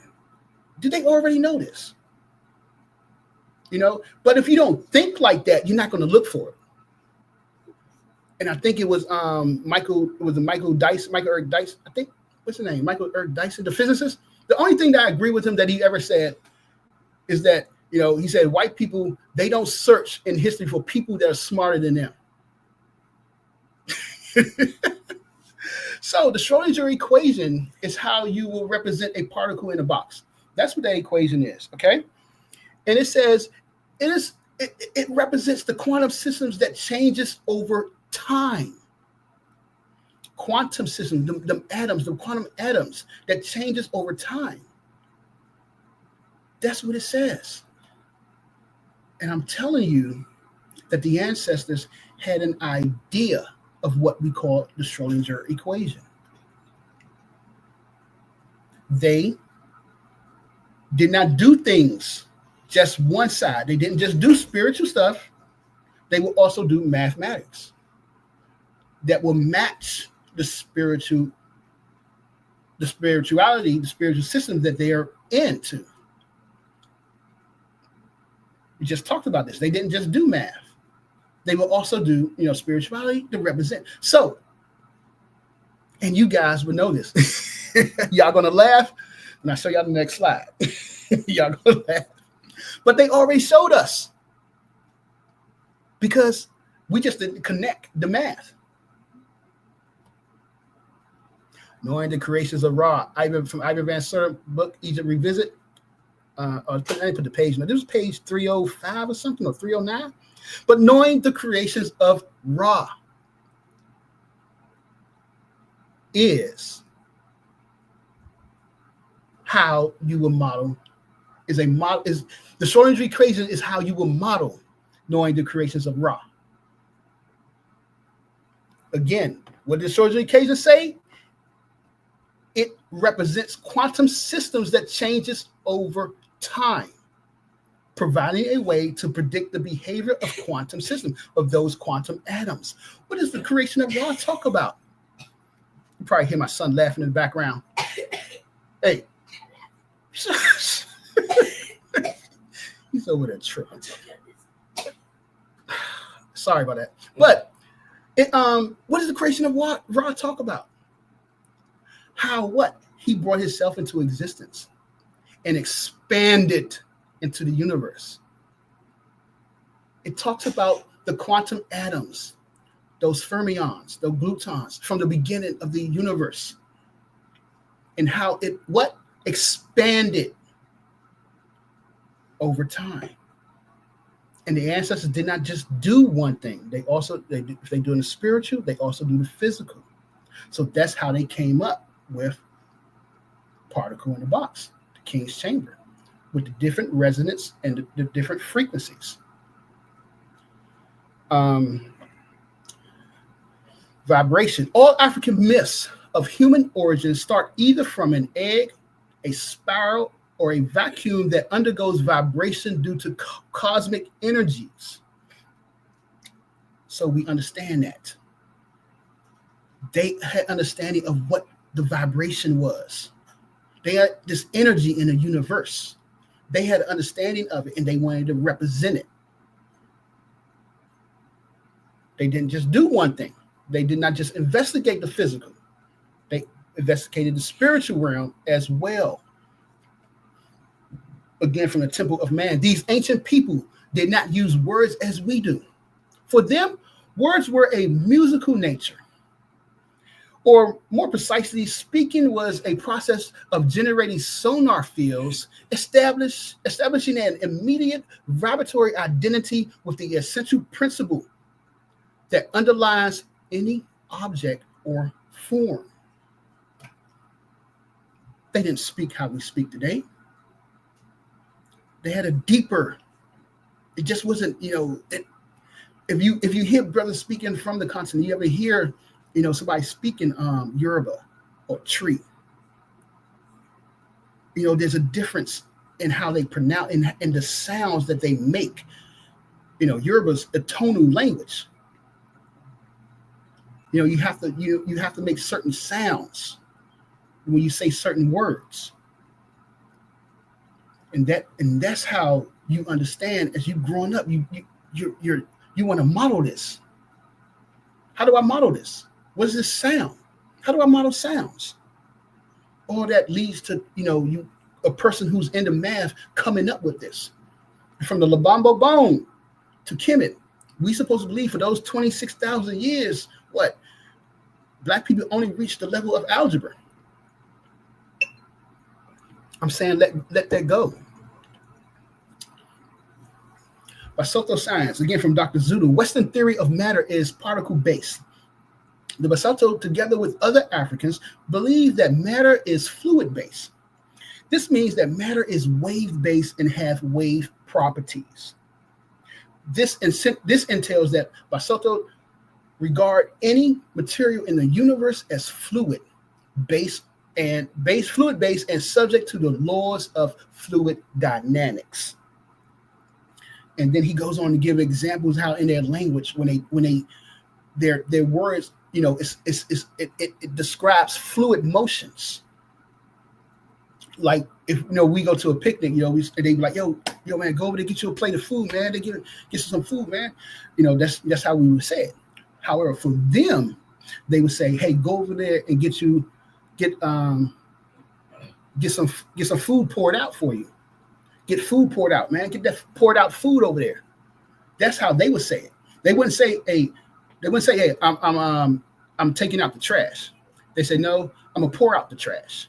did they already know this? But if you don't think like that, you're not going to look for it. And I think it was Michael Eric Dyson. I think, what's his name? Michael Eric Dyson, the physicist. The only thing that I agree with him that he ever said is that, he said white people, they don't search in history for people that are smarter than them. So the Schrodinger equation is how you will represent a particle in a box. That's what that equation is, okay? And it says it represents the quantum systems that changes over time. Quantum systems, the quantum atoms that changes over time. That's what it says. And I'm telling you that the ancestors had an idea of what we call the Schrodinger equation. They did not do things just one side. They didn't just do spiritual stuff. They will also do mathematics that will match the spirituality, the spiritual system that they are into. We just talked about this. They didn't just do math. They will also do, spirituality to represent. So, and you guys will know this. Y'all gonna laugh when I show y'all the next slide. Y'all gonna laugh. But they already showed us because we just didn't connect the math. Knowing the creations of Ra, from Ivan Van Sert's book, Egypt Revisit. I didn't put the page. Now, this was page 305 or something, or 309. But knowing the creations of Ra is how you will model. The Schrodinger equation is how you will model knowing the creations of Ra. Again, what did the Schrodinger equation say? It represents quantum systems that changes over time, providing a way to predict the behavior of quantum systems, of those quantum atoms. What does the creation of Ra talk about? You probably hear my son laughing in the background. Hey. He's over there tripping. Sorry about that. But what does the creation of Ra talk about? How he brought himself into existence and expanded into the universe. It talks about the quantum atoms, those fermions, those glutons from the beginning of the universe, and how it expanded over time. And the ancestors did not just do one thing. If they do the spiritual, they also do the physical. So that's how they came up with particle in the box, the King's Chamber, with the different resonance and the different frequencies. Vibration. All African myths of human origin start either from an egg, a spiral, or a vacuum that undergoes vibration due to cosmic energies. So we understand that. They had understanding of what the vibration was. They had this energy in the universe. They had an understanding of it and they wanted to represent it. They didn't just do one thing. They did not just investigate the physical. They investigated the spiritual realm as well. Again, from the temple of man. These ancient people did not use words as we do. For them, Words were a musical nature, or more precisely, speaking was a process of generating sonar fields, establishing an immediate vibratory identity with the essential principle that underlies any object or form. They didn't speak how we speak today. They had a deeper, it just wasn't, if you hear brothers speaking from the continent, you ever hear, somebody speaking Yoruba or Tree, there's a difference in how they pronounce and the sounds that they make. Yoruba's a tonal language. You have to make certain sounds when you say certain words. And that's how you understand as you growing up. You want to model this. How do I model this? What does this sound? How do I model sounds? All that leads to a person who's into math coming up with this. From the Lobambo bone to Kemet, we supposed to believe for those 26,000 years, what? Black people only reached the level of algebra. I'm saying let that go. By pseudoscience, again from Dr. Zulu, Western theory of matter is particle-based. The Basotho, together with other Africans, believe that matter is fluid-based. This means that matter is wave-based and have wave properties. This entails that Basotho regard any material in the universe as fluid-based and subject to the laws of fluid dynamics. And then he goes on to give examples how in their language, their words, it describes fluid motions. Like if we go to a picnic, they be like, yo man, go over there, get you a plate of food, man. They get you some food, man. That's how we would say it. However, for them, they would say, hey, go over there and get some food poured out for you. Get food poured out, man. Get that poured out food over there. That's how they would say it. They wouldn't say, hey, I'm taking out the trash. They say, no, I'm gonna pour out the trash.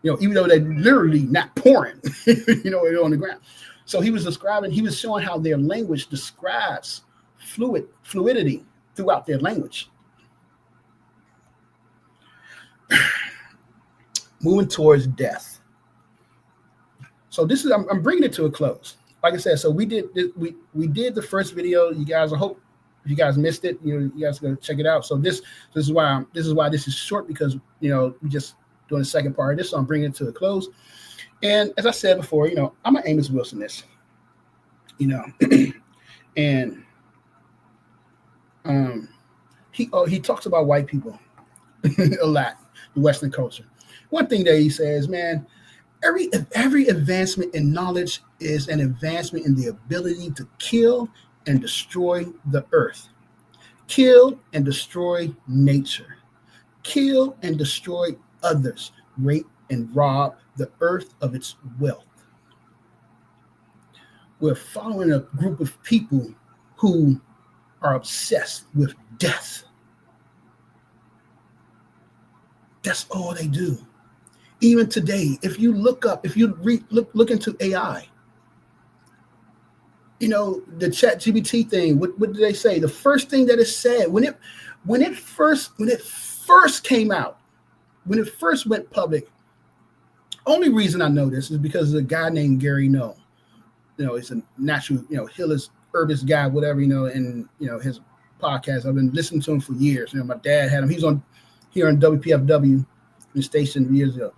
Even though they're literally not pouring, on the ground. So he was showing how their language describes fluidity throughout their language. Moving towards death. So this is I'm bringing it to a close. Like I said, so we did the first video. You guys, I hope if you guys missed it, you guys go check it out. So this is why this is short, because we just doing the second part of this. So I'm bringing it to a close. And as I said before, I'm an Amos Wilsonist. And he talks about white people a lot, the Western culture. One thing that he says, man, every advancement in knowledge is an advancement in the ability to kill and destroy the earth, kill and destroy nature, kill and destroy others, rape and rob the earth of its wealth. We're following a group of people who are obsessed with death. That's all they do. Even today, if you look into AI, the chat GBT thing, what did they say? The first thing that it said when it first came out, when it first went public, only reason I know this is because of a guy named Gary No. He's a natural, healers, herbist guy, whatever, and his podcast. I've been listening to him for years. My dad had him. He was on here on WPFW, the station years ago.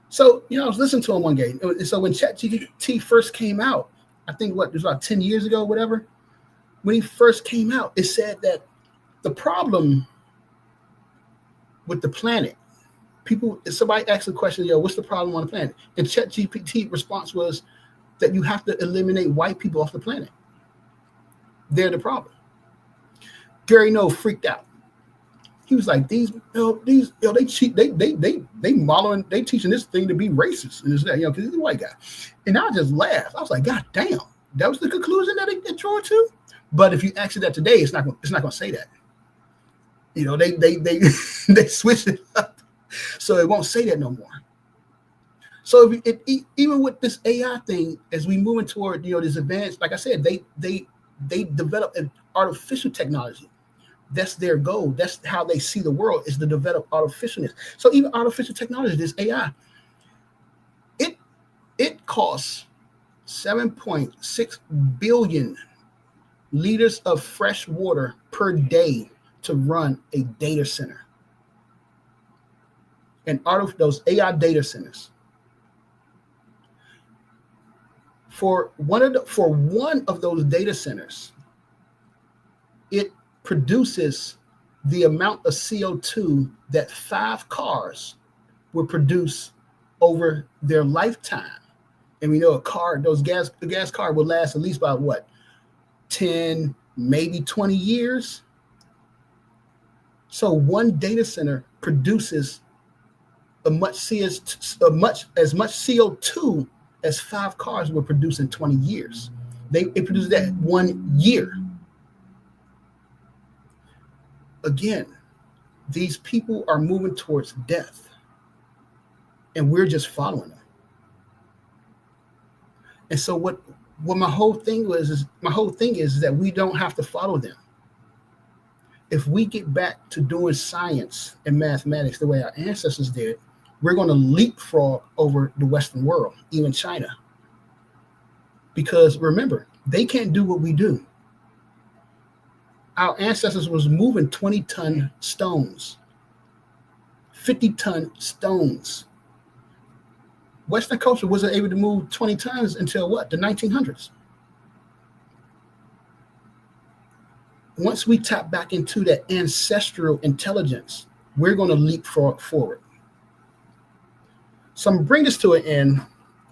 So I was listening to him one day. So when ChatGPT first came out, I think it was about 10 years ago, whatever. When he first came out, it said that the problem with the planet, somebody asked the question, what's the problem on the planet? And ChatGPT response was that you have to eliminate white people off the planet. They're the problem. Gary No freaked out. He was like, they cheat, they modeling, they teaching this thing to be racist and this that, because he's a white guy. And I just laughed. I was like, God damn, that was the conclusion that it drew to. But if you ask it that today, it's not going to say that. They they switch it up, so it won't say that no more. So even with this AI thing, as we moving toward this advanced, like I said, they develop an artificial technology. That's their goal. That's how they see the world, is to develop artificialness. So even artificial technology, this AI, it costs 7.6 billion liters of fresh water per day to run a data center. And those AI data centers, for one of those data centers, it produces the amount of CO2 that 5 cars will produce over their lifetime. And we know the gas car will last at least about what, 10, maybe 20 years. So one data center produces as much CO2 as 5 cars will produce in 20 years. It produces that 1 year. Again, these people are moving towards death, and we're just following them. And so what my whole thing is that we don't have to follow them. If we get back to doing science and mathematics the way our ancestors did, we're going to leapfrog over the Western world, even China. Because remember, they can't do what we do. Our ancestors was moving 20-ton stones, 50-ton stones. Western culture wasn't able to move 20 tons until what? The 1900s. Once we tap back into that ancestral intelligence, we're going to leapfrog forward. So I'm going to bring this to an end.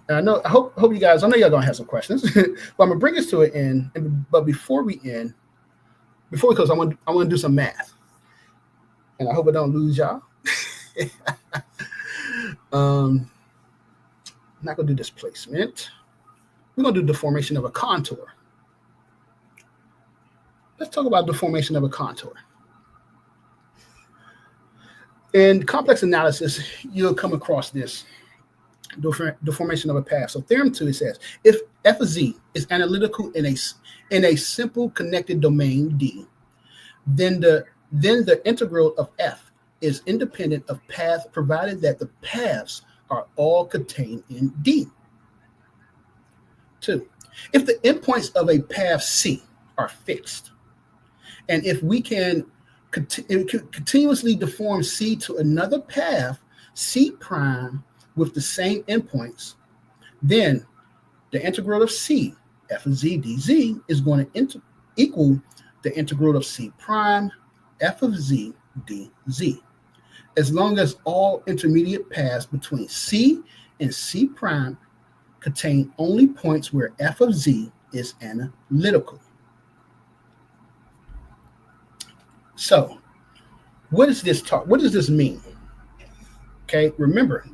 And I hope you guys, I know y'all going to have some questions, but I'm going to bring this to an end. But before we close, I want to do some math. And I hope I don't lose y'all. I'm not going to do displacement. We're going to do deformation of a contour. Let's talk about deformation of a contour. In complex analysis, you'll come across this deformation of a path. So theorem 2, it says, if f of z is analytical in a simple connected domain D, then the integral of f is independent of path, provided that the paths are all contained in D. 2, if the endpoints of a path C are fixed, and if we can continuously deform C to another path, C prime, with the same endpoints, then the integral of C, f of z dz, is going to equal the integral of C prime, f of z dz. As long as all intermediate paths between C and C prime contain only points where f of z is analytical. So, what does this mean? Okay, remember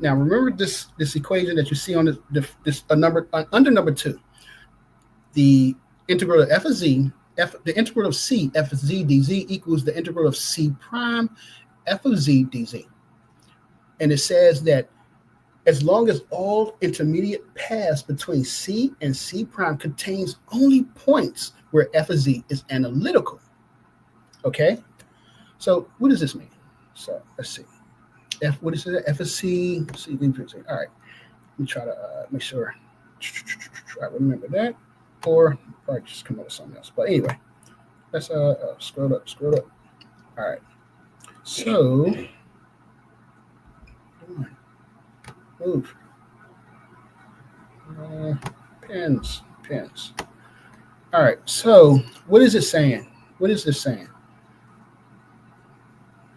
this equation that you see on under number 2. The integral of f of z, the integral of c f of z dz equals the integral of c prime f of z dz. And it says that as long as all intermediate paths between c and c prime contains only points where f of z is analytical. Okay, so what does this mean? So let's see. What is it? F of C. C. All right. Let me try to make sure I remember that, or probably just come up with something else. But anyway, let's scroll up. All right. So move. Pins. All right. So what is it saying? What is this saying?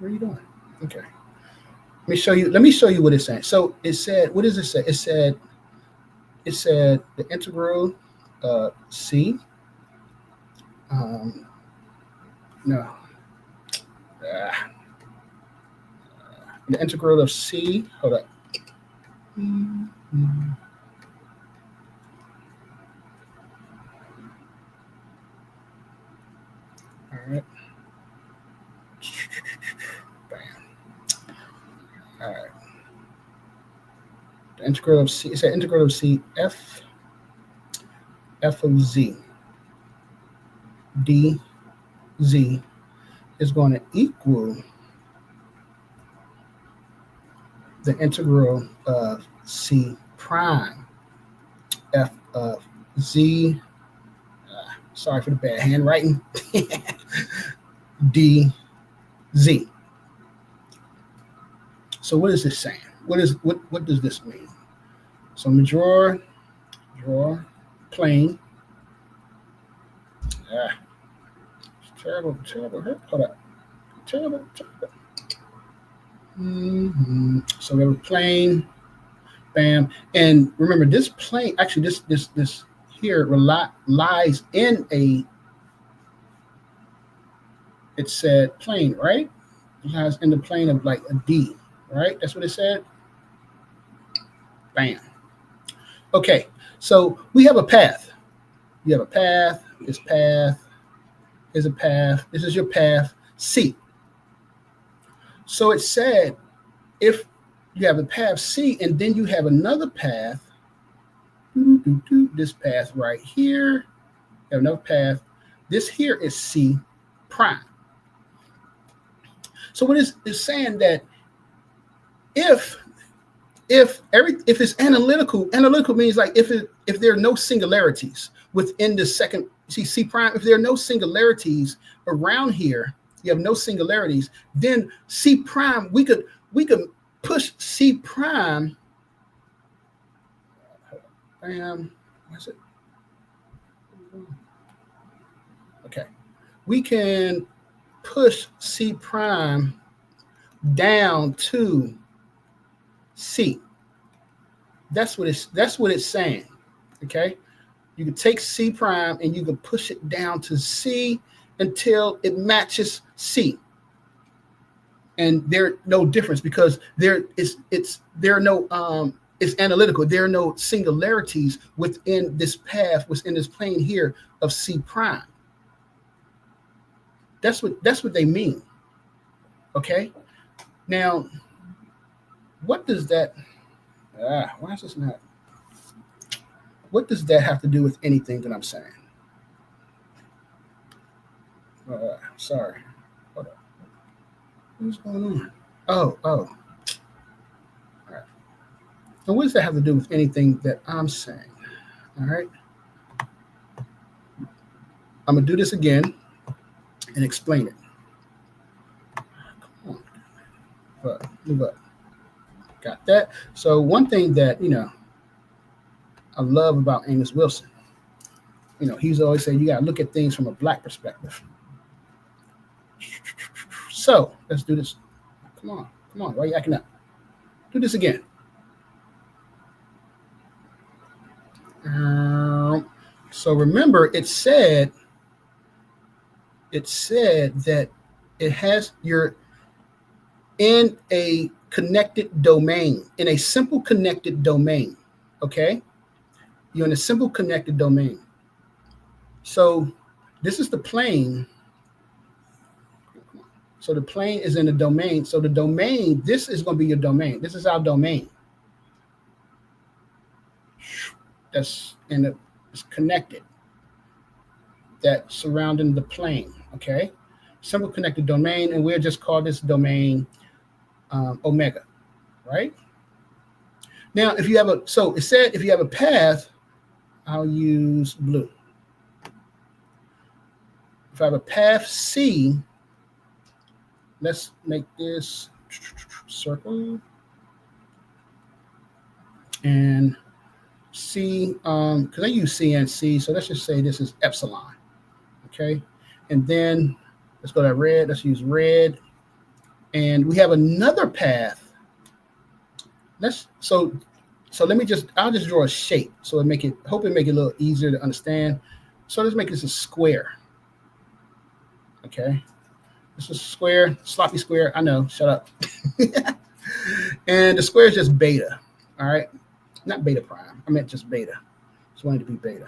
What are you doing? Okay. Let me show you what it's saying. So it said, what does it say? It said the integral C. The integral of C. Hold up. right. Bam. All right. The integral of C, it's an integral of C f of z dz is going to equal the integral of C prime f of z, sorry for the bad handwriting, dz. So what is this saying? What does this mean? So I'm gonna draw plane. It's terrible. Hold up. Terrible. So we have a plane, bam. And remember, this plane, actually, this here lies in a, it said plane, right? It lies in the plane of like a D, right? That's what it said. Bam. Okay, so we have a path. You have a path. This path is a path. This is your path C. So it said if you have a path C and then you have another path, this path right here, you have another path. This here is C prime. So what is saying that if it's analytical means like if there are no singularities within the second, C prime, if there are no singularities around here, you have no singularities, then C prime, we could push C prime. What's it? Okay. We can push C prime down to C. That's what it's saying. Okay. You can take C prime and you can push it down to C until it matches C. And there's no difference because it's analytical. There are no singularities within this path, within this plane here of C prime. That's what they mean. Okay. Now, what does that? Why is this not? What does that have to do with anything that I'm saying? Sorry. Hold up. What's going on? Oh. All right. And what does that have to do with anything that I'm saying? All right. I'm going to do this again and explain it. Come on. Move up. Got that? So one thing that, I love about Amos Wilson, he's always saying you got to look at things from a Black perspective. So let's do this. Come on. Why are you acting up? Do this again. So remember, it said that you're in a connected domain, in a simple connected domain. Okay. You're in a simple connected domain. So this is the plane. So the plane is in the domain. So the domain, this is going to be your domain. This is our domain. It's connected. That's surrounding the plane. Okay. Simple connected domain. And we'll just call this domain omega. Right. Now, it said if you have a path, I'll use blue. If I have a path C, let's make this circle and C, because I use C and C, so let's just say this is epsilon. Okay, and then let's go to red. Let's use red, and we have another path. I'll just draw a shape so hope it make it a little easier to understand. So let's make this a square. Okay. This is a square, sloppy square. I know, shut up. And the square is just beta. All right. Not beta prime. I meant just beta. Just wanted to be beta.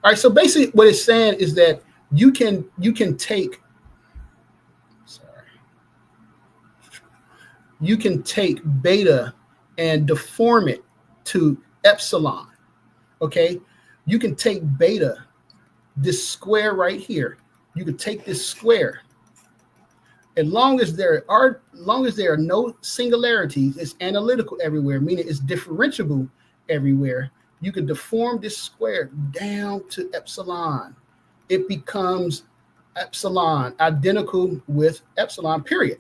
All right. So basically what it's saying is that you can take, sorry, you can take beta and deform it to epsilon. Okay, you can take beta, this square right here. You can take this square. As long as there are no singularities, it's analytical everywhere, meaning it's differentiable everywhere. You can deform this square down to epsilon. It becomes epsilon, identical with epsilon, period.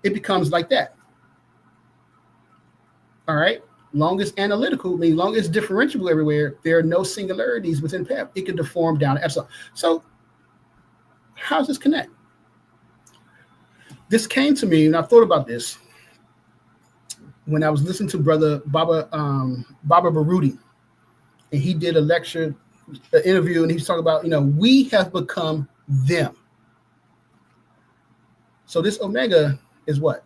It becomes like that. All right. Long as analytical, meaning long as differentiable everywhere, there are no singularities within PEP. It can deform down to epsilon. So how does this connect? This came to me, and I thought about this when I was listening to Brother Baba Baruti, and he did a lecture, an interview, and he's talking about, we have become them. So this omega is what?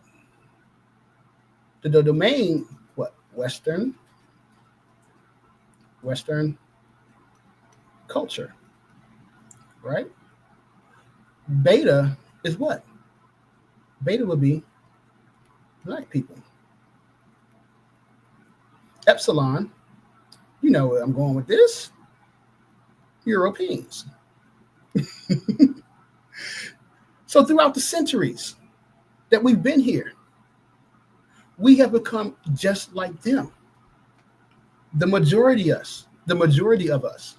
The domain, what? Western culture, right? Beta is what? Beta would be black people. Epsilon, you know where I'm going with this, Europeans. So throughout the centuries that we've been here, we have become just like them. The majority of us.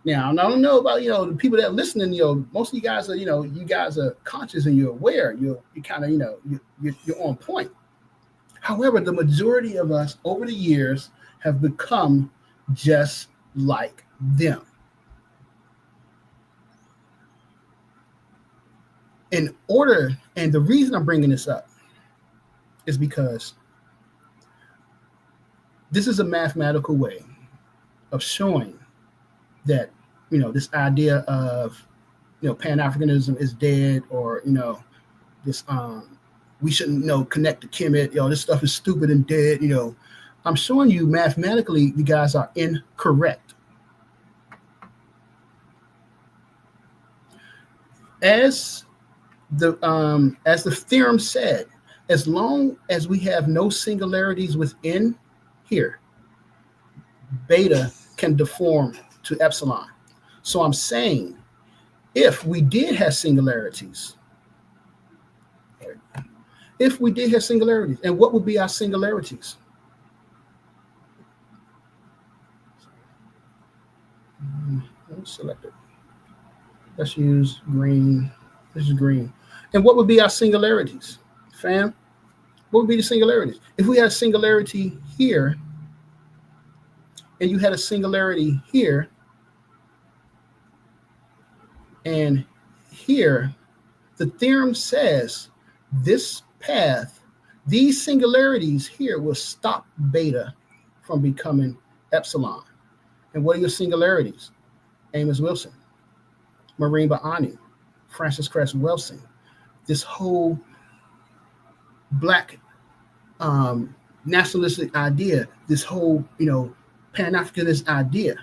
Now, I don't know about, the people that are listening, most of you guys are, you guys are conscious and you're aware, you kind of, you're on point. However, the majority of us over the years have become just like them. And the reason I'm bringing this up is because this is a mathematical way of showing that, this idea of, Pan-Africanism is dead, or, this, we shouldn't, connect to Kemet, this stuff is stupid and dead, I'm showing you mathematically, you guys are incorrect. As the theorem said, as long as we have no singularities within here, beta can deform to epsilon. So I'm saying, if we did have singularities, and what would be our singularities? Let's select it. Let's use green. This is green. And what would be our singularities, fam? What would be the singularities? If we had a singularity here, and you had a singularity here, and here, the theorem says this path, these singularities here will stop beta from becoming epsilon. And what are your singularities? Amos Wilson, Marimba Ani, Francis Cress Welsing, this whole black nationalistic idea, this whole, Pan-Africanist idea.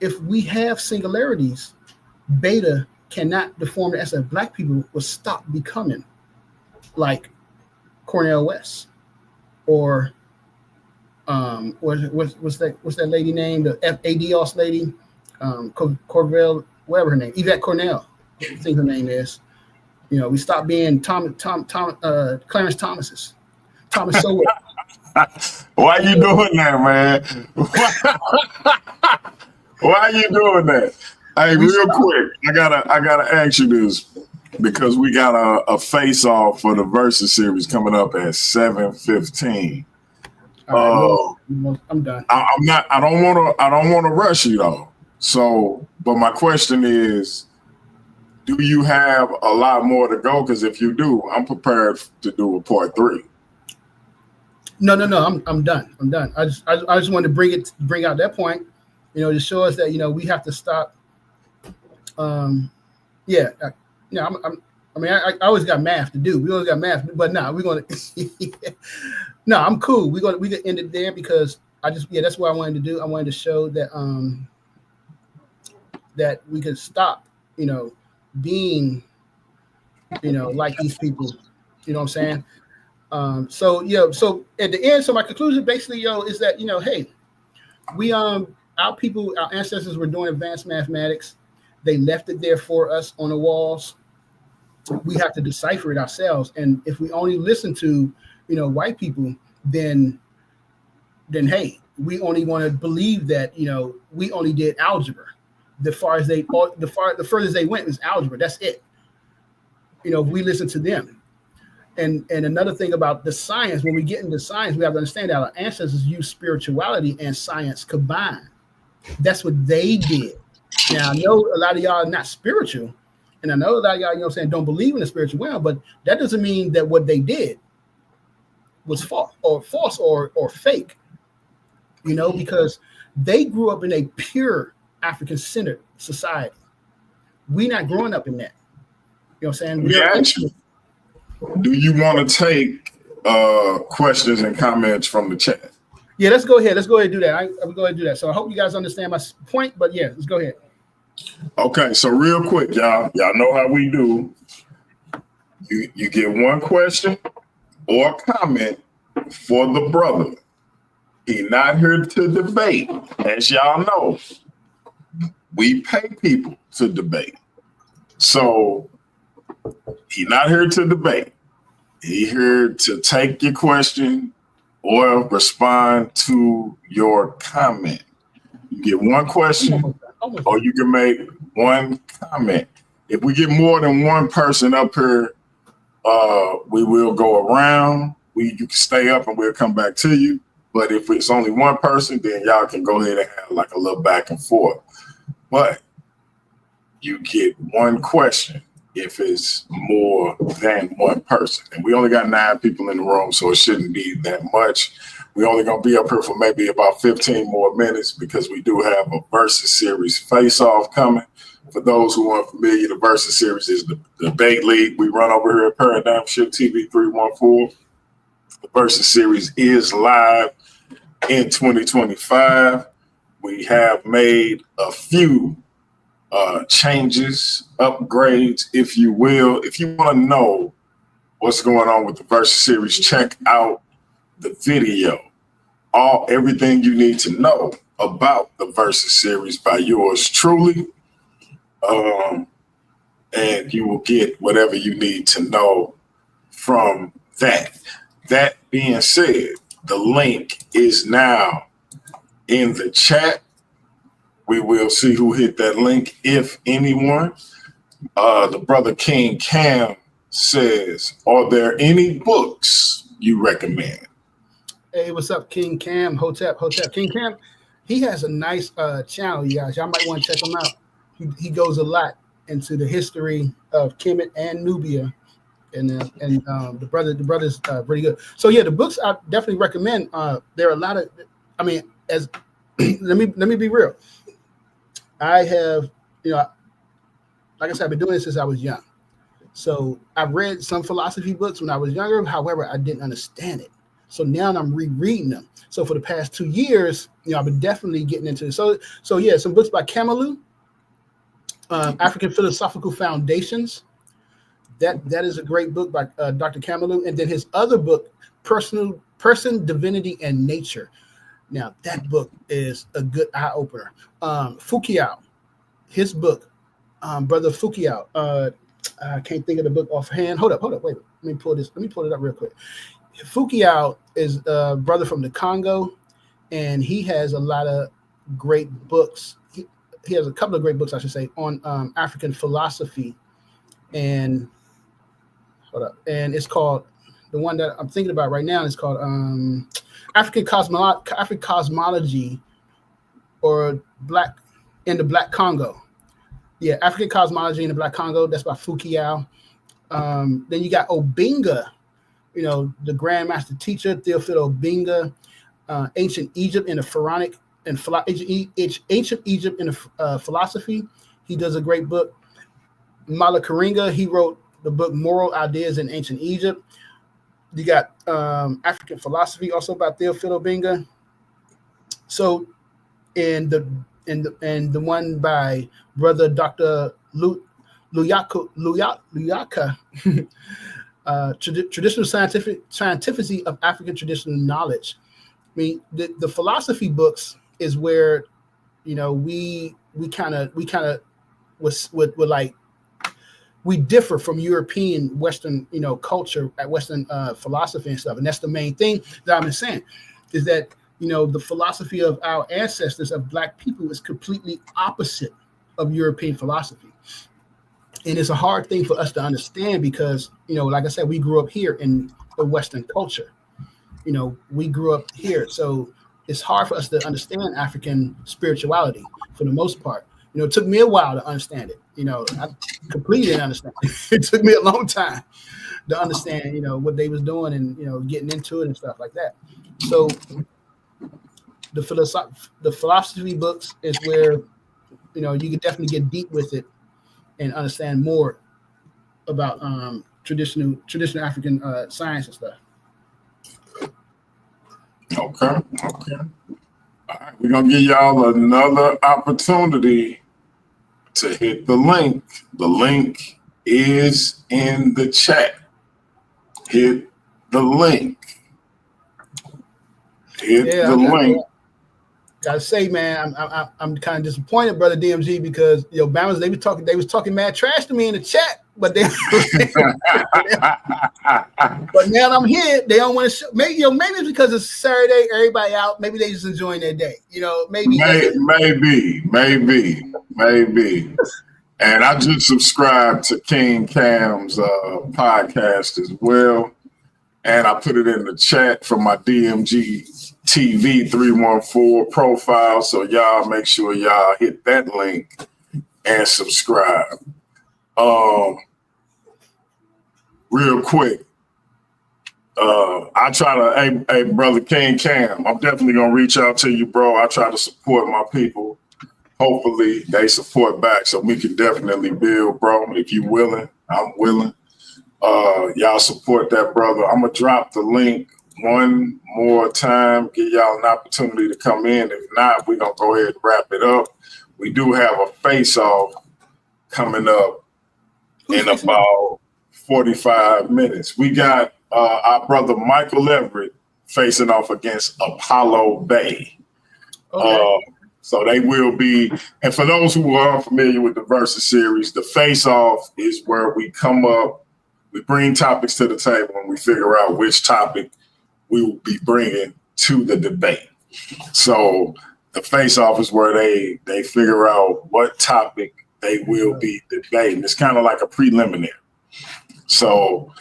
If we have singularities, beta cannot deform it as a black people will stop becoming like Cornel West or what's that lady named, the ADOS lady, Corvell, whatever her name, Yvette Cornell, I think her name is. We stopped being Clarence Thomas's. Thomas Sowell. Why you doing that, man? Why you doing that? Hey, real quick, I gotta ask you this, because we got a face off for the Versus series coming up at 7:15. I'm done. I don't want to rush you though. So, but my question is, do you have a lot more to go? Because if you do, I'm prepared to do a part 3. No, I'm done. I just wanted to bring out that point, to show us that we have to stop. I always got math to do. We always got math, but we're gonna. No, I'm cool. We can end it there because that's what I wanted to do. I wanted to show that that we could stop, being, like these people. You know what I'm saying? So at the end, so my conclusion basically, is that, hey, we our people, our ancestors were doing advanced mathematics. They left it there for us on the walls. We have to decipher it ourselves. And if we only listen to, white people, then hey, we only want to believe that, we only did algebra. The furthest they went was algebra. That's it. If we listen to them. And another thing about the science, when we get into science, we have to understand that our ancestors used spirituality and science combined. That's what they did. Now, I know a lot of y'all are not spiritual, and I know a lot of y'all, don't believe in the spiritual realm, but that doesn't mean that what they did was false or fake, because they grew up in a pure African-centered society. We not growing up in that. You know what I'm saying? Yeah. Do you want to take questions and comments from the chat? Yeah, let's go ahead. Let's go ahead and do that. I'm going to do that. So I hope you guys understand my point, but yeah, let's go ahead. Okay, so real quick, y'all know how we do. You get one question or comment for the brother. He not here to debate. As y'all know, we pay people to debate. So he not here to debate. He here to take your question or respond to your comment. You get one question or you can make one comment. If we get more than one person up here, we will go around. You can stay up and we'll come back to you. But if it's only one person, then y'all can go ahead and have like a little back and forth. But you get one question if it's more than one person. And we only got 9 people in the room, so it shouldn't be that much. We're only going to be up here for maybe about 15 more minutes because we do have a Versus Series face-off coming. For those who aren't familiar, the Versus Series is the debate league we run over here at Paradigm Shift TV 314. The Versus Series is live in 2025. We have made a few changes, upgrades, if you will. If you want to know what's going on with the Versus Series, check out the video. Everything you need to know about the Versus Series by yours truly. And you will get whatever you need to know from that. That being said, the link is now in the chat. We will see who hit that link, if anyone. The brother King Cam says, are there any books you recommend? Hey, what's up, King Cam? Hotep. King Cam, he has a nice channel, you guys. Y'all might want to check him out. He goes a lot into the history of Kemet and Nubia, and the brother's pretty good. So yeah, the books I definitely recommend. There are a lot of, as let me be real. I have, like I said, I've been doing this since I was young. So I've read some philosophy books when I was younger. However, I didn't understand it. So now I'm rereading them. So for the past 2 years, I've been definitely getting into it. So yeah, some books by Camus, African Philosophical Foundations. That is a great book by Dr. Camus. And then his other book, Person, Divinity, and Nature. Now, that book is a good eye-opener. Foucault, his book, Brother Foucault. I can't think of the book offhand. Hold up, wait. Let me pull it up real quick. Foucault is a brother from the Congo, and he has a lot of great books. He has a couple of great books, I should say, on African philosophy. And it's called, the one that I'm thinking about right now is called African Cosmology, or Black in the Black Congo. Yeah, African Cosmology in the Black Congo. That's by Foucault. Then you got Obinga, the Grandmaster Teacher, Theophil Obinga, Ancient Egypt in the Pharaonic and Ancient Egypt in the Philosophy. He does a great book. Mala Karinga, he wrote the book Moral Ideas in Ancient Egypt. You got African Philosophy, also by Theophil Obinga. So, and and the one by Brother Dr. Luyaka, traditional scientificity of African traditional knowledge. I mean, the philosophy books is where, you know, we kind of was like, we differ from European Western, you know, culture, Western philosophy and stuff. And that's the main thing that I've been saying, is that, you know, the philosophy of our ancestors, of Black people, is completely opposite of European philosophy. And it's a hard thing for us to understand because, you know, like I said, we grew up here in the Western culture. You know, we grew up here. So it's hard for us to understand African spirituality for the most part. You know, it took me a while to understand it. You know, I completely didn't understand it. It took me a long time to understand, you know, what they was doing and, you know, getting into it and stuff like that. So the philosophy books is where, you know, you can definitely get deep with it and understand more about traditional African science and stuff. Okay. All right, we're gonna give y'all another opportunity to hit the link. The link is in the chat. Hit the link. The link. Gotta say, man, I'm kind of disappointed, brother DMG, because, you know, Bama's, they was talking mad trash to me in the chat, but they but now that I'm here, they don't want to show. Maybe it's because it's Saturday, everybody out. Maybe they just enjoying their day. You know, maybe. And I just subscribed to King Cam's podcast as well, and I put it in the chat from my DMG TV 314 profile. So y'all make sure y'all hit that link and subscribe. Real quick, I try to, hey, brother King Cam, I'm definitely gonna reach out to you, bro. I try to support my people. Hopefully they support back so we can definitely build, bro. If you willing, I'm willing. Y'all support that, brother. I'm gonna drop the link one more time, give y'all an opportunity to come in. If not, we're gonna go ahead and wrap it up. We do have a face-off coming up in about 45 minutes. We got our brother Michael Everett facing off against Apollo Bay. Okay. So they will be, and for those who are familiar with the Versus series, the face-off is where we come up, we bring topics to the table, and we figure out which topic we will be bringing to the debate. So the face-off is where they figure out what topic they will be debating. It's kind of like a preliminary. So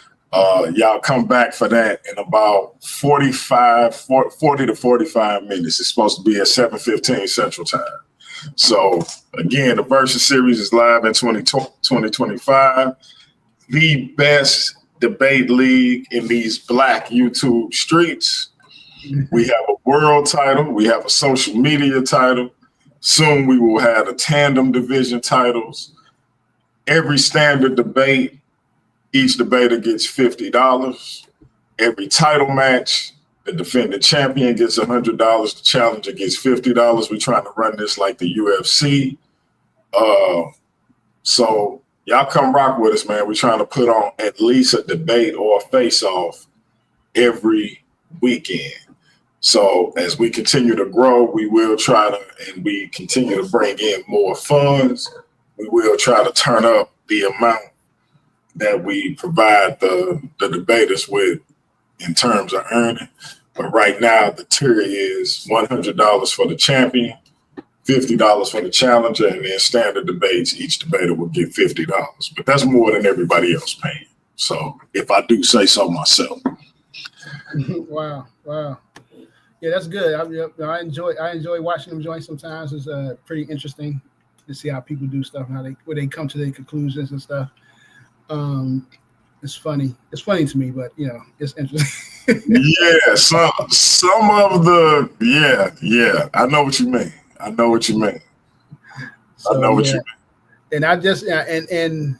y'all come back for that in about 40 to 45 minutes. It's supposed to be at 7:15 Central Time. So again, the Versus series is live in 2025. The best debate league in these Black YouTube streets. We have a world title. We have a social media title. Soon we will have the tandem division titles. Every standard debate, each debater gets $50. Every title match, the defending champion gets $100. The challenger gets $50. We're trying to run this like the UFC. So y'all come rock with us, man. We're trying to put on at least a debate or a face-off every weekend. So as we continue to grow, we will try to, and we continue to bring in more funds, we will try to turn up the amount that we provide the debaters with in terms of earning. But right now, the tier is $100 for the champion, $50 for the challenger, and then standard debates, each debater will get $50. But that's more than everybody else paying. So if I do say so myself. Wow. Yeah, that's good. I enjoy watching them join sometimes. It's pretty interesting to see how people do stuff, where they come to their conclusions and stuff. It's funny. It's funny to me, but you know, it's interesting. Yeah, some of the yeah. I know what you mean. So, I know what you mean. And I just and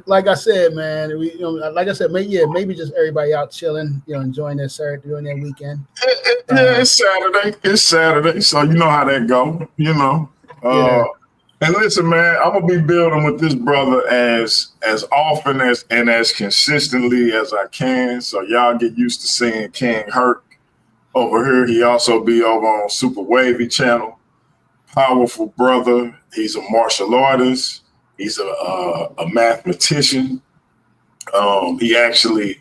Like I said, man, like I said, maybe just everybody out chilling, enjoying their Saturday, during their weekend. Yeah, it's Saturday. It's Saturday, so you know how that go. Yeah. And listen, man, I'm gonna be building with this brother as often and as consistently as I can. So y'all get used to seeing King Herc over here. He also be over on Super Wavy channel. Powerful brother. He's a martial artist. He's a mathematician. He actually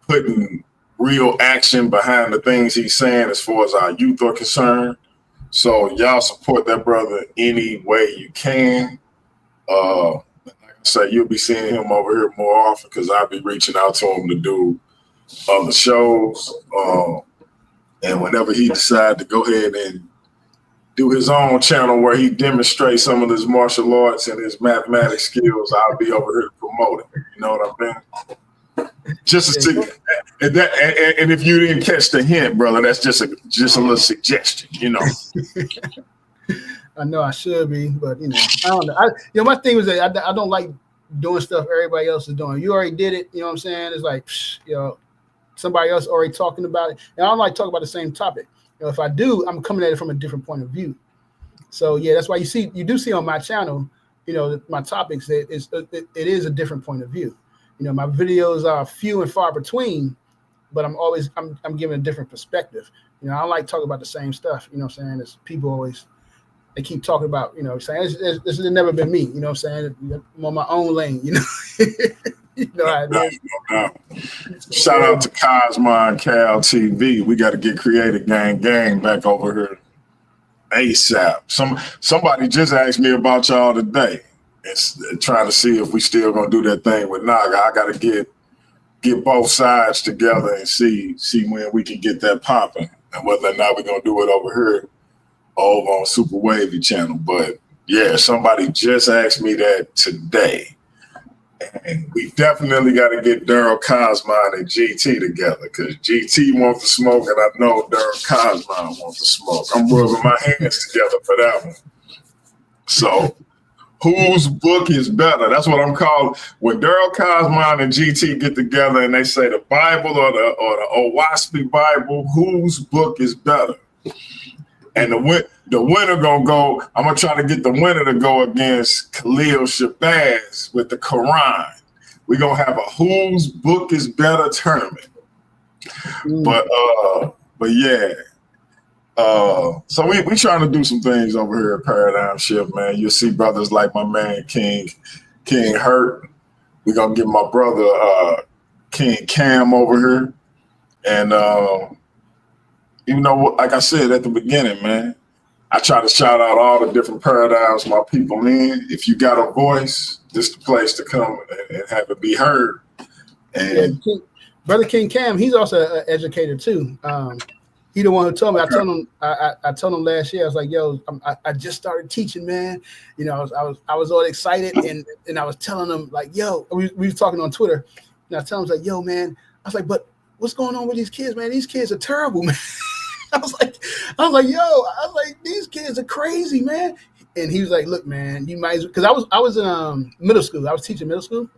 putting real action behind the things he's saying as far as our youth are concerned. So y'all support that brother any way you can. Like I say, you'll be seeing him over here more often because I'll be reaching out to him to do other shows. And whenever he decides to go ahead and do his own channel where he demonstrates some of his martial arts and his mathematics skills, I'll be over here to promote it. You know what I mean? Just to see, and if you didn't catch the hint, brother, that's just a little suggestion. I know I should be, but I don't know. My thing was that I don't like doing stuff everybody else is doing. You already did it. You know what I'm saying? It's like, somebody else already talking about it, and I don't like talking about the same topic. If I do, I'm coming at it from a different point of view. So yeah, that's why you do see on my channel, my topics. It is a different point of view. My videos are few and far between, but I'm giving a different perspective. I don't like talking about the same stuff. You know what I'm saying? It's people always they keep talking about. Saying this has never been me. You know what I'm saying? I'm on my own lane. How it is. Shout out to Cosmo and Cal TV. We got to get Creative Gang back over here ASAP. Somebody just asked me about y'all today. It's trying to see if we still gonna do that thing with Naga. I got to get both sides together and see when we can get that popping, and whether or not we're gonna do it over here over on Super Wavy channel. But yeah, somebody just asked me that today. And we definitely got to get Daryl Cosmo and GT together because GT wants to smoke, and I know Daryl Cosmo wants to smoke. I'm rubbing my hands together for that one. So, whose book is better? That's what I'm calling. When Daryl Cosmo and GT get together and they say the Bible or the Owaspi Bible, whose book is better? And the winner gonna go. I'm gonna try to get the winner to go against Khalil Shabazz with the Quran. We're gonna have a whose book is better tournament. But yeah. So we trying to do some things over here at Paradigm Shift, man. You'll see brothers like my man King Hurt. We're gonna get my brother King Cam over here. And even though, like I said at the beginning, man, I try to shout out all the different paradigms my people in. If you got a voice, this is the place to come and have it be heard. And Brother King Cam, he's also an educator too. He the one who told me. I told him last year. I was like, "Yo, I just started teaching, man. I was all excited, and I was telling him like, yo, we were talking on Twitter, and I was telling him like, yo, man, I was like, but what's going on with these kids, man? These kids are terrible, man." I was like, these kids are crazy, man. And he was like, look, man, you might, because I was in middle school. I was teaching middle school,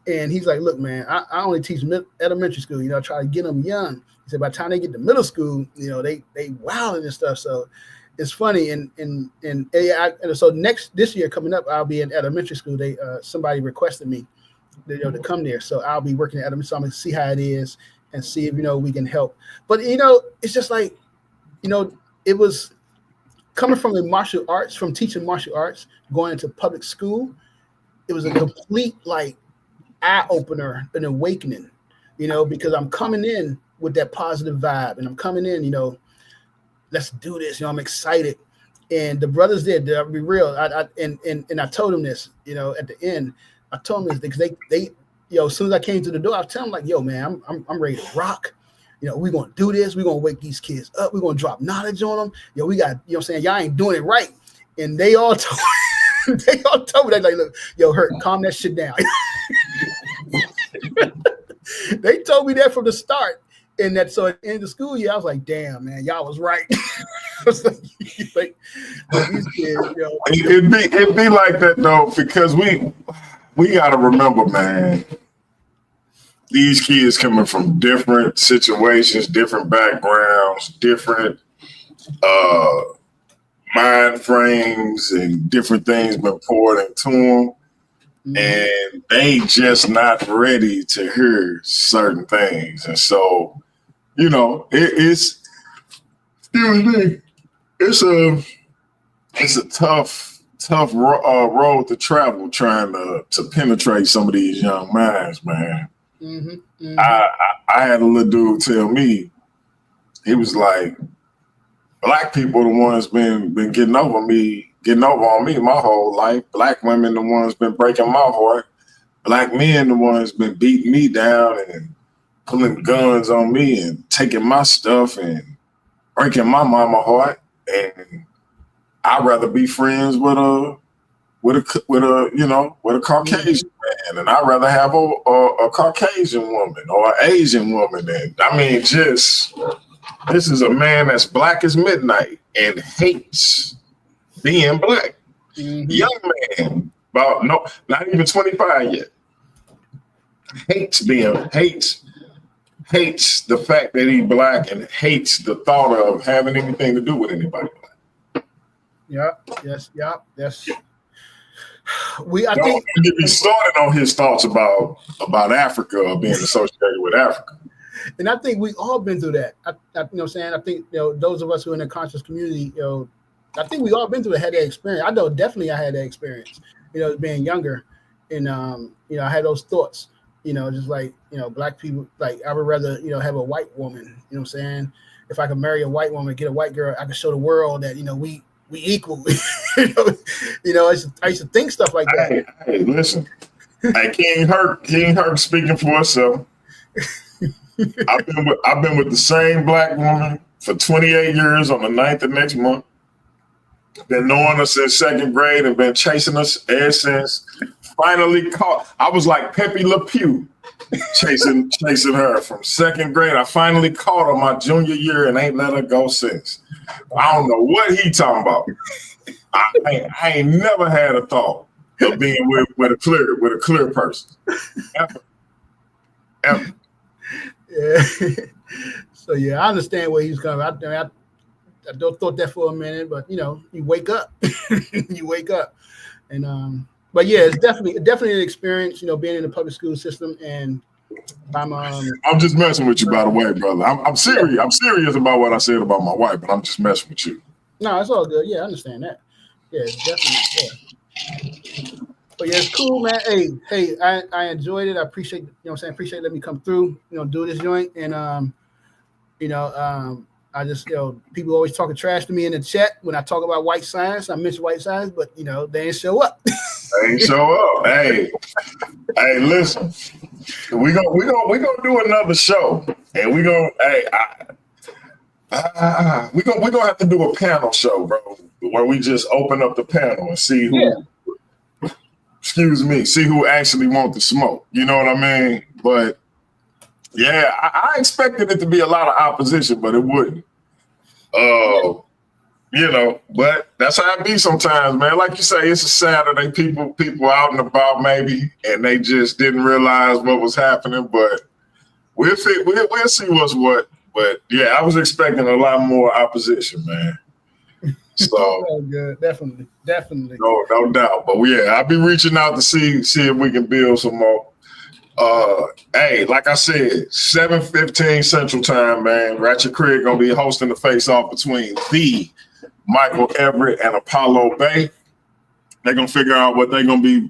and he's like, look, man, I only teach elementary school. I try to get them young. He said by the time they get to middle school, they wilding and stuff. So it's funny. And so this year coming up, I'll be in elementary school. Somebody requested me to come there, so I'll be working at elementary. So I'm gonna see how it is and see if we can help. But it's just like. It was coming from from teaching martial arts, going into public school. It was a complete eye opener, an awakening, because I'm coming in with that positive vibe, and I'm coming in, let's do this. I'm excited, and the brothers did. I'll be real. And I told them this, at the end. I told them this because they as soon as I came to the door, I was telling them like, yo, man, I'm ready to rock. We're going to do this. We're going to wake these kids up. We're going to drop knowledge on them. We got, what I'm saying? Y'all ain't doing it right. And they all told me, they like, look, yo, Hurt, calm that shit down. They told me that from the start. And so at the end of the school year, I was like, damn, man, y'all was right. I was like these kids, It'd be like that, though, because we got to remember, man, these kids coming from different situations, different backgrounds, different mind frames, and different things been poured into them. And they just not ready to hear certain things. And so, you know, it's a tough road to travel trying to penetrate some of these young minds, man. I had a little dude tell me, he was like, black people the ones been getting over on me my whole life. Black women the ones been breaking my heart. Black men the ones been beating me down and pulling guns on me and taking my stuff and breaking my mama heart. And I'd rather be friends with a Caucasian man, and I'd rather have a Caucasian woman or an Asian woman. And I mean, this is a man that's black as midnight and hates being black. Young man, not even 25 yet. Hates the fact that he's black and hates the thought of having anything to do with anybody black. Yes. I think get me started on his thoughts about Africa or being associated with Africa. And I think we all been through that. You know what I'm saying? I think, you know, those of us who are in the conscious community, you know, I think we all been through it, had that experience. I know definitely I had that experience, you know, being younger. And, you know, I had those thoughts, you know, just like, you know, black people, like I would rather, you know, have a white woman, you know what I'm saying? If I could marry a white woman, get a white girl, I could show the world that, you know, we equal. you know, I used to think stuff like that. Hey, listen. Hey, King Herc speaking for herself. I've been with the same black woman for 28 years on the 9th of next month. Been knowing her since 2nd grade and been chasing us ever since. Finally caught. I was like Pepe Le Pew chasing her from 2nd grade. I finally caught her my junior year and ain't let her go since. I don't know what he talking about. I ain't never had a thought of being with a clear person. Ever. Yeah. So yeah, I understand where he's coming. I don't thought that for a minute, but you know, you wake up, and but yeah, it's definitely an experience, you know, being in the public school system. And I'm just messing with you, by the way, brother. I'm serious. Yeah. I'm serious about what I said about my wife, but I'm just messing with you. No, it's all good. Yeah, I understand that. Yeah, it's definitely. Yeah. But yeah, it's cool, man. Hey, I enjoyed it. I appreciate, you know what I'm saying, appreciate letting me come through, you know, do this joint. And you know, I just, you know, people always talking trash to me in the chat when I talk about white science. I mention white science, but you know, they ain't show up. They ain't show up. Hey, listen, we gonna do another show, and we gonna have to do a panel show, bro, where we just open up the panel and see who. Yeah. See who actually want the smoke. You know what I mean? But yeah, I expected it to be a lot of opposition, but it wouldn't. You know, but that's how it be sometimes, man. Like you say, it's a Saturday. People out and about maybe, and they just didn't realize what was happening. But we'll see what's what. But yeah, I was expecting a lot more opposition, man. So oh, good. Definitely. No doubt. But yeah, I'll be reaching out to see if we can build some more. Hey, like I said, 7:15 Central Time, man. Ratchet Craig gonna be hosting the face-off between the Michael Everett and Apollo Bay. They're gonna figure out what they're gonna be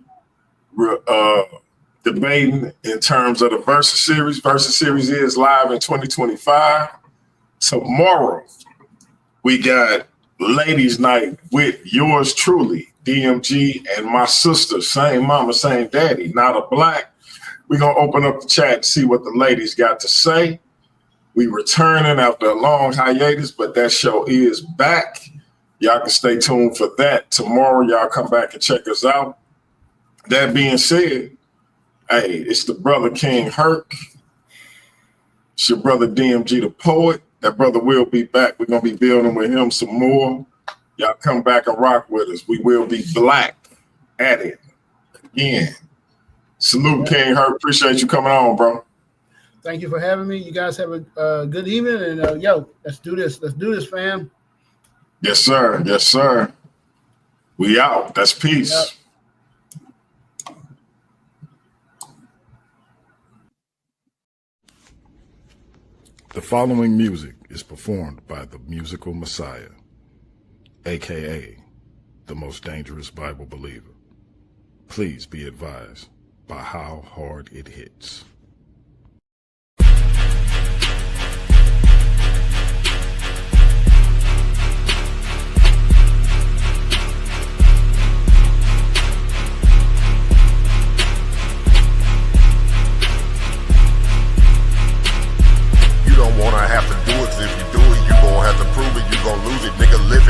debating in terms of the Versus Series. Versus Series is live in 2025. Tomorrow, we got Ladies Night with yours truly, DMG, and my sister, same mama, same daddy, not a black. We're going to open up the chat and see what the ladies got to say. We returning after a long hiatus, but that show is back. Y'all can stay tuned for that. Tomorrow, y'all come back and check us out. That being said, hey, it's the brother King Herc. It's your brother DMG the Poet. That brother will be back. We're going to be building with him some more. Y'all come back and rock with us. We will be black at it again. Salute, King Herc. Appreciate you coming on, bro. Thank you for having me. You guys have a good evening, and yo, let's do this. Let's do this, fam. Yes, sir. Yes, sir. We out. That's peace. Yep. The following music is performed by the Musical Messiah, aka the most dangerous Bible believer. Please be advised by how hard it hits.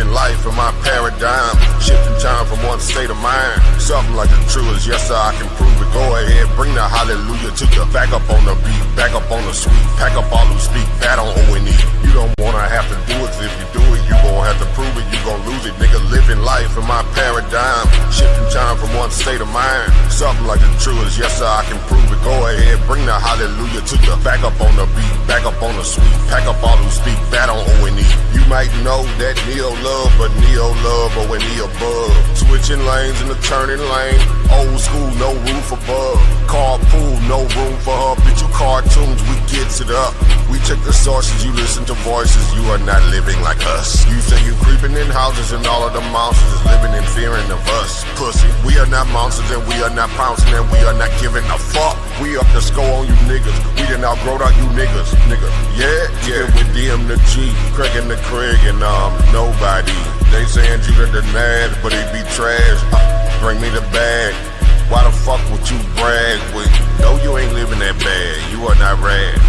Life in my paradigm, shifting time from one state of mind. Something like the truth is, yes sir, I can prove it. Go ahead, bring the hallelujah to you. Back up on the beat, back up on the sweet. Pack up all who speak bad on O&E. You don't wanna have to do it, 'cause if you do it, you gon' have to prove it. You gon' lose it, nigga. Living life in my paradigm, shifting time from one state of mind. Something like the truth is, yes sir, I can prove it. Go ahead, bring the hallelujah to you. Back up on the beat, back up on the sweet. Pack up all who speak bad on O&E. You might know that Neo love, but Neo love O&E above. Switching lanes in the turning lane. Old school, no roof above. Carpool, no room for her. Bitch, you cartoons, we gets it up. We check the sources, you listen to voices. You are not living like us. You say you creeping in houses and all of the monsters is living in fearing of us. Pussy, we are not monsters and we are not pouncing and we are not giving a fuck. We up the score on you niggas. We done outgrown out you niggas. Nigga, yeah, with DM the G, Craig and the Craig and nobody. They saying Judah the Nad, but he be trash. Bring me the bag. Why the fuck would you brag with? No, you ain't living that bad. You are not rad.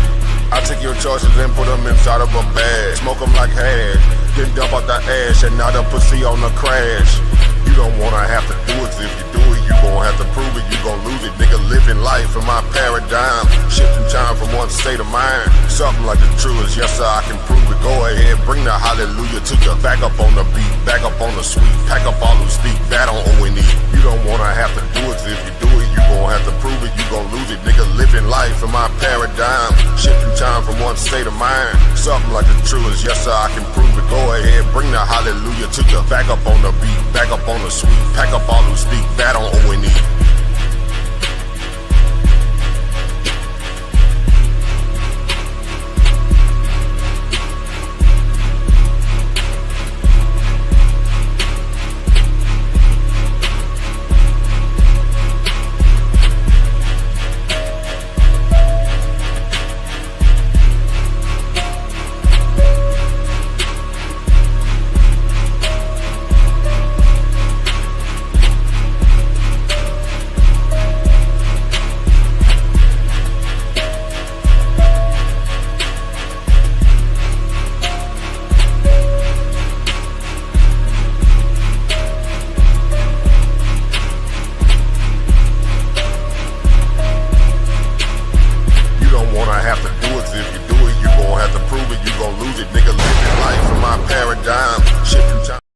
I take your choices and put them inside of a bag. Smoke them like hash. Then dump out the ash and now the pussy on the crash. You don't wanna have to do it, 'cause if you do it, you gon' have to prove it. You gon' lose it, nigga. Living life in my paradigm, shifting time from one state of mind. Something like the truth is, yes sir, I can prove it. Go ahead, bring the hallelujah to you. Back up on the beat, back up on the sweet. Pack up all who speak bad on O&E. You don't wanna have to do it, 'cause if you do it, you gon' have to prove it. You gon' lose it, nigga. Living life in my paradigm, shifting time from one state of mind. Something like the truth is, yes sir, I can prove it. Go ahead, bring the hallelujah to you. Back up on the beat, back up on the sweet. Pack up all who speak bad on O&E. If you do it, you gon' have to prove it. You gon' lose it, nigga. Living life in my paradigm, shifting time.